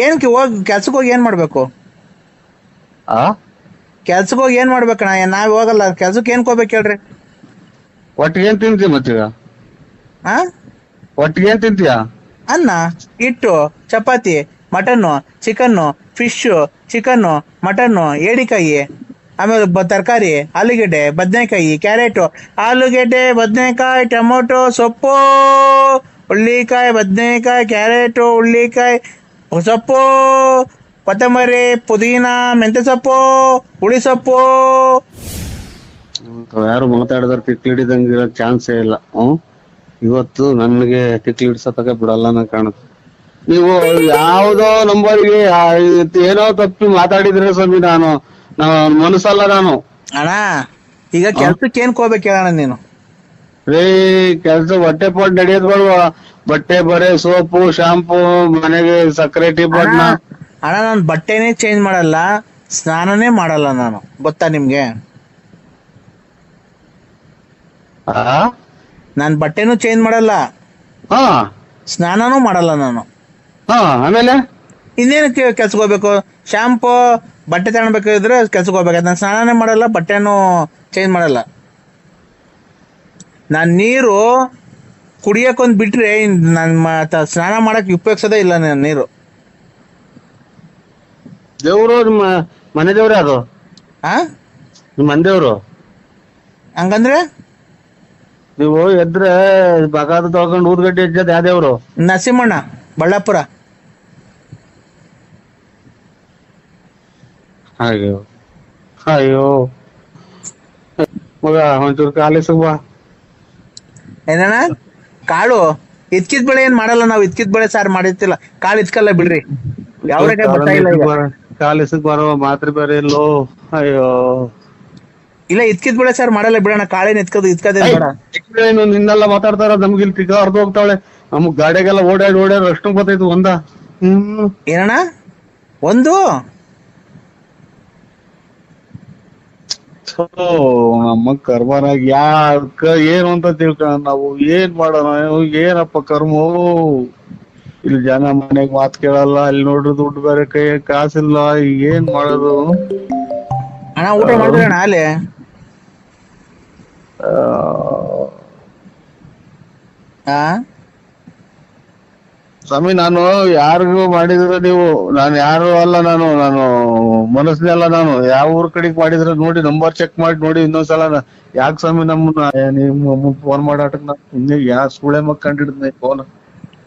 A: ಏನಕ್ಕೆ ಕೆಲ್ಸಕ್ಕೆ ಹೋಗಿ ಏನ್ ಮಾಡ್ಬೇಕು? ಕೆಲ್ಸಕ್ಕೆ ಹೋಗಿ ಏನ್ ಮಾಡ್ಬೇಕಣ್ಣ? ನಾವ್ ಹೋಗಲ್ಲ ಕೆಲ್ಸಕ್ಕೆ. ಏನ್ ಹೋಗ್ಬೇಕು ಹೇಳ್ರಿ?
B: ಒಟ್ಟಿಗೆ ಏನ್ ತಿಂತೀಯ ಮತ್ತೀಗ? ಒಟ್ಟಿಗೆ ಏನ್ ತಿಂತೀಯ?
A: ಅನ್ನ, ಹಿಟ್ಟು, ಚಪಾತಿ, mutton, chicken, fish, chicken, mutton, ಏಡಿಕಾಯಿ, ಆಮೇಲೆ ತರಕಾರಿ, ಆಲೂಗೆಡ್ಡೆ, ಬದನೆಕಾಯಿ, ಕ್ಯಾರೆಟು, ಆಲೂಗೆಡ್ಡೆ, ಬದನೆಕಾಯಿ, ಟೊಮೊಟೊ, ಸೊಪ್ಪು, ಹುಳ್ಳಿಕಾಯಿ, ಬದನೆಕಾಯಿ, ಕ್ಯಾರೆಟು, ಹುಳ್ಳಿಕಾಯಿ, ಸೊಪ್ಪು, ಕೊತ್ತಂಬರಿ, ಪುದೀನ, ಮೆಂತ್ಯ ಸೊಪ್ಪು, ಹುಳಿ ಸೊಪ್ಪು.
B: ಯಾರು ಮಾತಾಡಿದ್ರೆ ತಿಕ್ಲಿಡಿದಂಗೆ ಇರೋ ಚಾನ್ಸೇ ಇಲ್ಲ. ಇವತ್ತು ನನ್ಗೆ ತಿಕ್ಲಿಡ್ಸತಕ ಬಿಡಲ್ಲ ನಾ ಕಾಣುತ್ತೆ. ನೀವು ಯಾವ್ದೋ ನಂಬರ್ಗೆ ಏನೋ ತಪ್ಪಿ ಮಾತಾಡಿದ್ರೆ ಸ್ವಾಮಿ, ನಾನು ಮನಸ್ಸಲ್ಲ ನಾನು.
A: ಅಣ್ಣ ಈಗ ಕೆಲ್ಸಕ್ಕೆ ಏನ್ ಹೋಗ್ಬೇಕು ಹೇಳೋಣ ನೀನು?
B: ರೇ ಕೆಲ್ಸ ಹೊಟ್ಟೆ ಪಾಟ್ ನಡೆಯೋದ್ ಬರುವ. ಬಟ್ಟೆ ಬರೆ, ಸೋಪು, ಶಾಂಪೂ, ಮನೆಗೆ ಸಕ್ಕರೆ, ಟೀ ಪಾಟ್ನ.
A: ಅಣ್ಣ ನಾನು ಬಟ್ಟೆನೇ ಚೇಂಜ್ ಮಾಡಲ್ಲ, ಸ್ನಾನನೇ ಮಾಡಲ್ಲ ನಾನು, ಗೊತ್ತಾ ನಿಮ್ಗೆ? ನಾನ್ ಬಟ್ಟೆನೂ ಚೇಂಜ್ ಮಾಡಲ್ಲ,
B: ಹಾ
A: ಸ್ನಾನನೂ ಮಾಡಲ್ಲ ನಾನು.
B: ಹಾ ಆಮೇಲೆ
A: ಇನ್ನೇನು ಕೆಲ್ಸಕ್ಕೆ ಹೋಗ್ಬೇಕು? ಶಾಂಪು ಬಟ್ಟೆ ತಗೊಳ್ಬೇಕಾದ್ರೆ ಕೆಲ್ಸಕ್ಕೆ ಹೋಗ್ಬೇಕು. ನಾನು ಸ್ನಾನನೇ ಮಾಡಲ್ಲ, ಬಟ್ಟೆನೂ ಚೇಂಜ್ ಮಾಡಲ್ಲ. ನಾನ್ ನೀರು ಕುಡಿಯಕ್ಕೊಂದ್ ಬಿಟ್ರೆ ನನ್ ಸ್ನಾನ ಮಾಡಕ್ ಉಪಯೋಗಿಸೋದೇ ಇಲ್ಲ ನಾನು ನೀರು.
B: ದೇವ್ರು ನಿಮ್ಮ ಮನೆ ದೇವ್ರ ಅದು?
A: ಆ
B: ನಿಮ್ಮ ಮನೆ ದೇವ್ರು?
A: ಹಂಗಂದ್ರೆ
B: ನೀವು ಎದ್ರೆ ಬಗಾದ ತಗೊಂಡು ಊದ್ಗಡ್ಡೆ ಇದ್ದದ ಯಾವ ದೇವ್ರು?
A: ನರಸಿಂಹಣ್ಣ, ಬಳ್ಳಾಪುರ.
B: ಅಯ್ಯೋ ಅಯ್ಯೋ ಮಗ ಒಂಚೂರು ಕಾಲೇಜ್ ಬಾ.
A: ಏನಣ್ಣ? ಕಾಳು ಇದ್ಕಿದ್ ಬೆಳೆ ಏನ್ ಮಾಡಲ್ಲ ನಾವು. ಇದ್ಕಿದ್ ಬೆಳೆ ಸಾರು ಮಾಡಿರ್ತಿಲ್ಲ, ಕಾಳು ಇದ್ಕಲ್ಲ ಬಿಡ್ರಿ. ಯಾವ್ರೆ ಬರ್ತಾ ಇಲ್ಲ ಈಗ.
B: ಕಾಲೇಜ್ ಬರೋ ಮಾತ್ರ ಬೇರೆ ಇಲ್ಲೋ. ಅಯ್ಯೋ
A: ಇಲ್ಲ, ಇದ್ಕಿದ್ ಬೆಳೆ ಸಾರು ಮಾಡಲ್ಲ ಬಿಡೋಣ. ಕಾಳೇನ್ ಇದ್ಕದೇ ಬೇಡ.
B: ಏನು ನಿನ್ನೆಲ್ಲ ಮಾತಾಡ್ತಾರ, ನಮ್ಗೆ ಇಲ್ಲಿ ತಿಕ್ಕ ಹರ್ದು ಹೋಗ್ತಾವಳೆ. ನಮಗ್ ಗಾಡಿಗೆಲ್ಲ ಓಡಾಡಿ ಅಷ್ಟು ಗೊತ್ತಾಯ್ತು ಒಂದ.
A: ಏನಣ್ಣ? ಒಂದು
B: ನಮ್ಮ ಕರ್ಮನಾಗ ಯಾಕ ಏನು ಅಂತ ತಿಳ್ಕೊಂಡ ನಾವು ಏನ್ ಮಾಡೋಣ? ಏನಪ್ಪ ಕರ್ಮೋ. ಇಲ್ಲಿ ಜನ ಮನೆಗ್ ಮಾತ್ ಕೇಳಲ್ಲ, ಅಲ್ಲಿ ನೋಡ್ರಿ ದುಡ್ಡು ಬೇರೆ ಕೈ ಕಾಸಿಲ್ಲ, ಏನ್ ಮಾಡೋದು?
A: ಅಣ್ಣ ಊಟ ಮಾಡಿದ್ರಣ್ಣ ಅಲ್ಲಿ?
B: ಸ್ವಾಮಿ ನಾನು ಯಾರಿಗೂ ಮಾಡಿದ್ರ ನೀವು, ನಾನು ಯಾರು ಅಲ್ಲ, ನಾನು ಮನಸ್ನೇ ಅಲ್ಲ. ನಾನು ಯಾವ ಊರ್ ಕಡೆಗ್ ಮಾಡಿದ್ರ ನೋಡಿ, ನಂಬರ್ ಚೆಕ್ ಮಾಡಿ ನೋಡಿ ಇನ್ನೊಂದ್ಸಲ. ಯಾಕೆ ಸ್ವಾಮಿ ನಿಮ್ಮ ಫೋನ್ ಮಾಡಾಟಕ್ ಇನ್ನೇ ಯಾ ಸುಳೆ ಮಕ್ ಕಂಡಿಡ್ದ ಫೋನ್?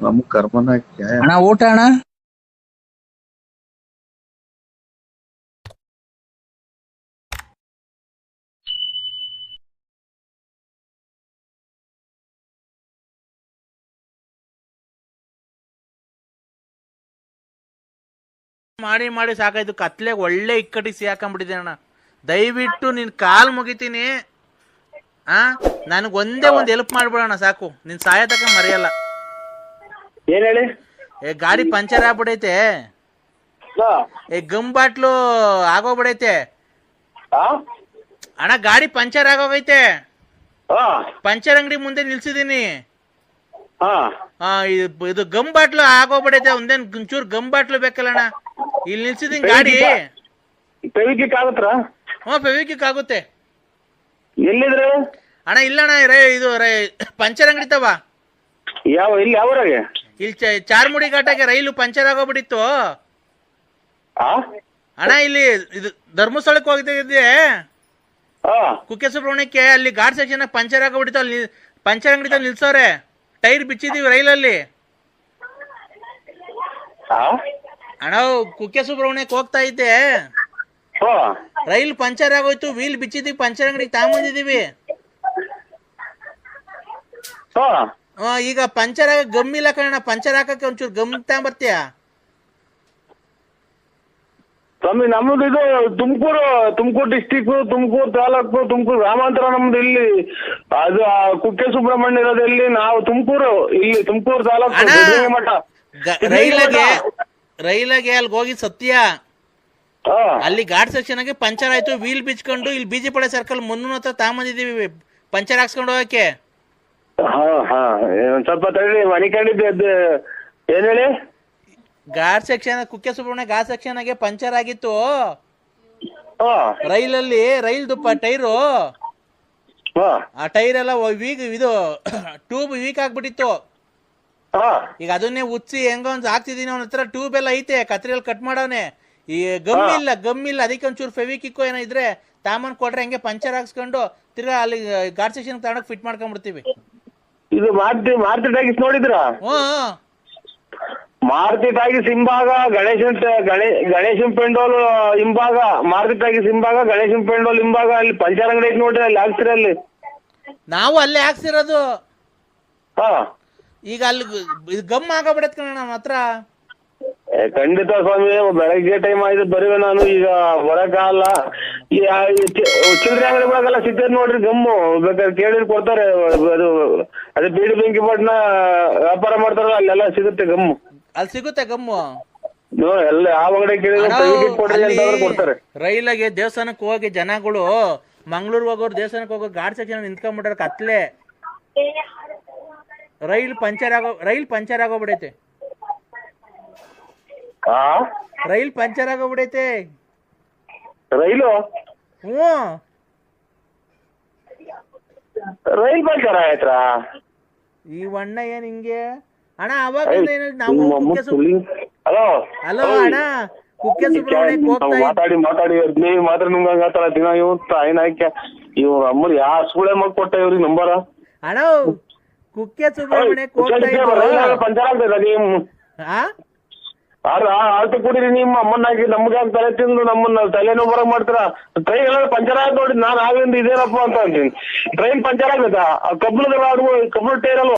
B: ನಮ್ ಕರ್ಮನ
A: ಅಣ್ಣ ಊಟ ಅಣ್ಣ? ಮಾಡಿ ಮಾಡಿ ಸಾಕಾಯ್ತು. ಕತ್ಲೆಗೆ ಒಳ್ಳೆ ಇಕ್ಕಟ್ಟಿಗೆ ಸಿಗಾಕೊಂಡ್ಬಿಟ್ಟಿದೆ ಅಣ್ಣ. ದಯವಿಟ್ಟು ನಿನ್ ಕಾಲ್ ಮುಗಿತೀನಿ. ನನಗ್ ಒಂದೇ ಒಂದ್ ಹೆಲ್ಪ್ ಮಾಡ್ಬಿಡೋಣ ಸಾಕು. ನಿನ್ ಸಹಾಯ ತಕ ಮರೆಯಲ್ಲ.
D: ಏನ್ ಹೇಳಿ?
A: ಗಾಡಿ ಪಂಚರ್ ಆಗ್ಬಿಡೈತೆ. ಗಮ್ ಬಾಟ್ಲು ಆಗೋಗ್ಬಿಡೈತೆ ಅಣ್ಣ. ಗಾಡಿ ಪಂಚರ್ ಆಗೋಗೈತೆ. ಪಂಚರ್ ಅಂಗಡಿ ಮುಂದೆ ನಿಲ್ಸಿದೀನಿ. ಇದು ಗಮ್ ಬಾಟ್ಲು ಆಗೋಗ್ಬಿಡೈತೆ. ಒಂದೇನ್ ಒಂಚೂರು ಗಮ್ ಬಾಟ್ಲು ಬೇಕಲ್ಲ ಅಣ್ಣ. ಇಲ್ಲಿ ನಿಲ್ಸಿದೀನಿ ಗಾಡಿ.
D: ಫೆವಿಕ್ವಿಕ್ ಆಗುತ್ತಾ?
A: ಫೆವಿಕ್ವಿಕ್ ಆಗುತ್ತೆ.
D: ಎಲ್ಲಿದ್ರೆ
A: ಅಣ್ಣ? ಇಲ್ಲಣ್ಣ, ಇದು ಪಂಚರ್ ಅಂಗಡಿ ತವ.
D: ಇಲ್ಲಿ ಯಾವ್ರಾಗೆ?
A: ಇಲ್ಲಿ ಚಾರ್ಮುಡಿ ಘಾಟಾಗೆ ರೈಲು ಪಂಚರ್ ಆಗೋಗ್ಬಿಟ್ಟಿತ್ತು ಅಣ್ಣ. ಇಲ್ಲಿ ಇದು ಧರ್ಮಸ್ಥಳಕ್ಕೆ ಹೋಗ್ತಿದ್ದೆ ಕುಕ್ಕೆ ಸುಬ್ರಹ್ಮಣ್ಯಕ್ಕೆ. ಅಲ್ಲಿ ಘಾಟ್ ಸೆಕ್ಷನ್ ಪಂಚರ್ ಆಗೋಗ್ಬಿಟ್ಟಿತ್ತು. ಅಲ್ಲಿ ಪಂಚರ್ ಅಂಗಡಿ ನಿಲ್ಸವ್ರೆ. ಟೈರ್ ಬಿಚ್ಚಿದೀವಿ ರೈಲಲ್ಲಿ ಅಣ್ಣ. ಕುಕ್ಕೆ ಸುಬ್ರಹ್ಮಣ್ಯಕ್ಕೆ ಹೋಗ್ತಾ ಇದ್ದೆ, ರೈಲ್ ಪಂಚರ್ ಆಗೋಯ್ತು. ವೀಲ್ ಬಿಚ್ಚಿದೀವಿ, ಪಂಚರ್ ಅಂಗಡಿಗೆ ತಗೊಂಬಂದಿದೀವಿ. ಈಗ ಪಂಚರ್ ಆಗ ಗಮ್ ಇಲ್ಲ ಕಣ. ಪಂಚರ್ ಹಾಕಕ್ಕೆ ಒಂಚೂರು ಗಮ್ ತಗೊಂಬರ್ತೀಯ?
D: ಸ್ವಾಮಿ ನಮ್ದು ಇದು ತುಮಕೂರು ಡಿಸ್ಟಿಕ್, ತುಮಕೂರು ತಾಲೂಕು, ತುಮಕೂರು ಗ್ರಾಮಾಂತರ ನಮ್ದು. ಇಲ್ಲಿ ಅದು ಕುಕ್ಕೆ ಸುಬ್ರಹ್ಮಣ್ಯ ಇರೋದಲ್ಲಿ ನಾವು ತುಮಕೂರು ತಾಲೂಕು ಮಠ.
A: ರೈಲಾಗೆ ಅಲ್ಲಿಗೆ ಹೋಗಿ ಸತ್ಯ. ಅಲ್ಲಿ ಘಾಟ್ ಸೆಕ್ಷನ್ ಆಗಿ ಪಂಚರ್ ಆಯ್ತು. ವೀಲ್ ಬಿಚ್ಕೊಂಡು ಇಲ್ಲಿ ಬಿಜಿಪಡೆ ಸರ್ಕಲ್ ಮುನ್ನೂರ ಹತ್ರ ತಗೊಂಬಂದಿದೀವಿ ಪಂಚರ್ ಹಾಕ್ಸ್ಕೊಂಡು ಹೋಗಕ್ಕೆ.
D: ಸ್ವಲ್ಪ ತಡಿ, ಮನೆ ಕಂಡಿದ್ದೆ. ಏನ್ ಹೇಳಿ?
A: ಘಾಟ್ ಸೆಕ್ಷನ್, ಕುಕ್ಕೆ ಸುಬ್ರಹ್ಮಣ್ಯ ಘಾಟ್ ಸೆಕ್ಷನ್ ಆಗಿ ಪಂಚರ್ ಆಗಿತ್ತು ರೈಲಲ್ಲಿ. ರೈಲ್ದು ಟೈರು, ಆ ಟೈರ್ ಎಲ್ಲ ಇದು ಟ್ಯೂಬ್ ವೀಕ್ ಆಗ್ಬಿಟ್ಟಿತ್ತು. ಈಗ ಅದನ್ನೇ ಉಚ್ಚಿ ಹೆಂಗ ಒಂದ್ ಹಾಕ್ತಿದೀನಿ. ಅವನ ಹತ್ರ ಟ್ಯೂಬ್ ಎಲ್ಲ ಐತೆ, ಕತ್ರಿಯಲ್ಲಿ ಕಟ್ ಮಾಡವನೆ. ಈ ಗಮ್ ಇಲ್ಲ. ಅದಕ್ಕೆ ಒಂಚೂರು ಫೆವಿಕ್ವಿಕ್ ಏನೋ ಇದ್ರೆ ತಾಮನ್ ಕೊಟ್ರೆ ಹಂಗೆ ಪಂಚರ್ ಹಾಕ್ಸ್ಕೊಂಡು ತಿರ್ಗಾ ಅಲ್ಲಿ ಘಾಟ್ ಸೆಕ್ಷನ್ ತಗೊಂಡೋಗಿ ಫಿಟ್ ಮಾಡ್ಕೊಂಡ್ಬಿಡ್ತೀವಿ.
D: ಇದು ಮಾರುತಿ ಟಾಕೀಸ್ ನೋಡಿದ್ರ? ಮಾರುತಿ ಟಾಕೀಸ್ ಹಿಂಭಾಗ ಗಣೇಶನ್ ಪೆಂಡೋಲ್ ಹಿಂಭಾಗ, ಮಾರುತಿ ಟಾಕೀಸ್ ಹಿಂಭಾಗ, ಗಣೇಶನ್ ಪೆಂಡೋಲ್ ಹಿಂಭಾಗ ಅಲ್ಲಿ ಪಂಚರ್ ಅಂಗಡಿ ಐತಿ ನೋಡ್ರಿ, ಅಲ್ಲಿ ಹಾಕ್ಸಿರ. ಅಲ್ಲಿ
A: ನಾವು ಅಲ್ಲೇ ಹಾಕ್ಸಿರೋದು. ಈಗ ಅಲ್ಲಿ ಗಮ್ ಆಗಬಿಡತ್ ಕಣ ನಮ್ಮ ಹತ್ರ.
D: ಖಂಡಿತ ಸ್ವಾಮಿ, ಬೆಳಗ್ಗೆ ಟೈಮ್ ಆಯ್ತು ಬರುವೆ. ನಾನು ಈಗ ಬರಕಾಗಲ್ಲ. ಚಿಲ್ಲರೆ ಅಂಗಡಿ ಒಳಗೆಲ್ಲ ಸಿಗ್ತದೆ ನೋಡ್ರಿ ಗಮ್ಮು. ಬೇಕಾದ್ರೆ ಕೇಳಿದ್ರೆ ಕೊಡ್ತಾರೆ. ಅದು ಅದೇ ಬೀಡಿ ಬೆಂಕಿ ಪಟ್ನ ವ್ಯಾಪಾರ ಮಾಡ್ತಾರಲ್ಲ, ಅಲ್ಲೆಲ್ಲ ಸಿಗುತ್ತೆ ಗಮ್ಮು.
A: ಅಲ್ಲಿ ಸಿಗುತ್ತೆ ಗಮ್ಮು
D: ಎಲ್ಲ ಯಾವ ಅಂಗಡಿ ಕೇಳಿದ್ರೆ ಕೊಡ್ತಾರೆ.
A: ರೈಲಾಗೆ ದೇವಸ್ಥಾನಕ್ಕೆ ಹೋಗಿ ಜನಗಳು ಮಂಗ್ಳೂರ್ ಹೋಗೋರು ದೇವಸ್ಥಾನಕ್ಕೆ ಹೋಗೋರು ಘಾಟ್ ಸೆಕ್ಷನ್ ನಿಂತ್ಕೊಂಡ್ಬಿಟ್ರೆ ಕತ್ಲೆ. ರೈಲ್ ಪಂಚರ್ ಆಗೋಗ್ಬಿಡೈತೆ. ರೈಲ್ ಪಂಚರ್ ಆಗೋಗ್ಬಿಡೈತೆ.
D: ರೈಲು
A: ಹ್ಞೂ
D: ರೈಲ್ ಪಂಚರ್ ಆಯ್ತಾ?
A: ಈ ಅಣ್ಣ ಏನ್ ಹಿಂಗೆ ಅಣ್ಣ? ಅವಾಗ ನಾವು
D: ಹಲೋ
A: ಹಲೋ ಅಣ್ಣ, ಕುಕ್ಕೆ ಸುಬ್ರಹ್ಮಣ್ಯಕ್ಕೆ ಹೋಗ್ತಾ
D: ಮಾತಾಡಿ ಹದಿನೈದು ಮಾತ್ರ ನುಂಗಾಗತ್ತಲ್ಲ ದಿನ. ಇವ್ ತಾಯಿನಾಯ್ಕೆ ಇವ್ ಅಮ್ಮರು ಯಾವ ಸ್ಕೂಲೇ ಮಗ್ ಕೊಟ್ಟ ಇವ್ರಿಗೆ ನಂಬರ?
A: ಅಣ್ಣ ಕುಕ್ಕೆ ಸುಬ್ರಹ್ಮಣ್ಯಕ್ಕೆ ಹೋಗ್ತಾ
D: ಪಂಚರ್ ಆಗ್ತದ ನೀವು ಆಳ್ತು ಕುಡೀರಿ. ನಿಮ್ಮ ಅಮ್ಮನಾಗಿ ನಮ್ಗೆ ತಲೆ ತಿಂದು ನಮ್ಮನ್ನ ತಲೆನೋ ಬರಂಗ್ ಮಾಡ್ತೀರಾ? ಟ್ರೈನ್ ಎಲ್ಲ ಪಂಚರ್ ಆಗ್ ನೋಡಿ ನಾನ್ ಆಗಿಂದ ಇದೇನಪ್ಪ ಅಂತ ಅಂತೀನಿ. ಟ್ರೈನ್ ಪಂಚರ್ ಆಗತ್ತಾ? ಕಬ್ಬಣದ ಟೈರ್ ಅಲ್ವಾ?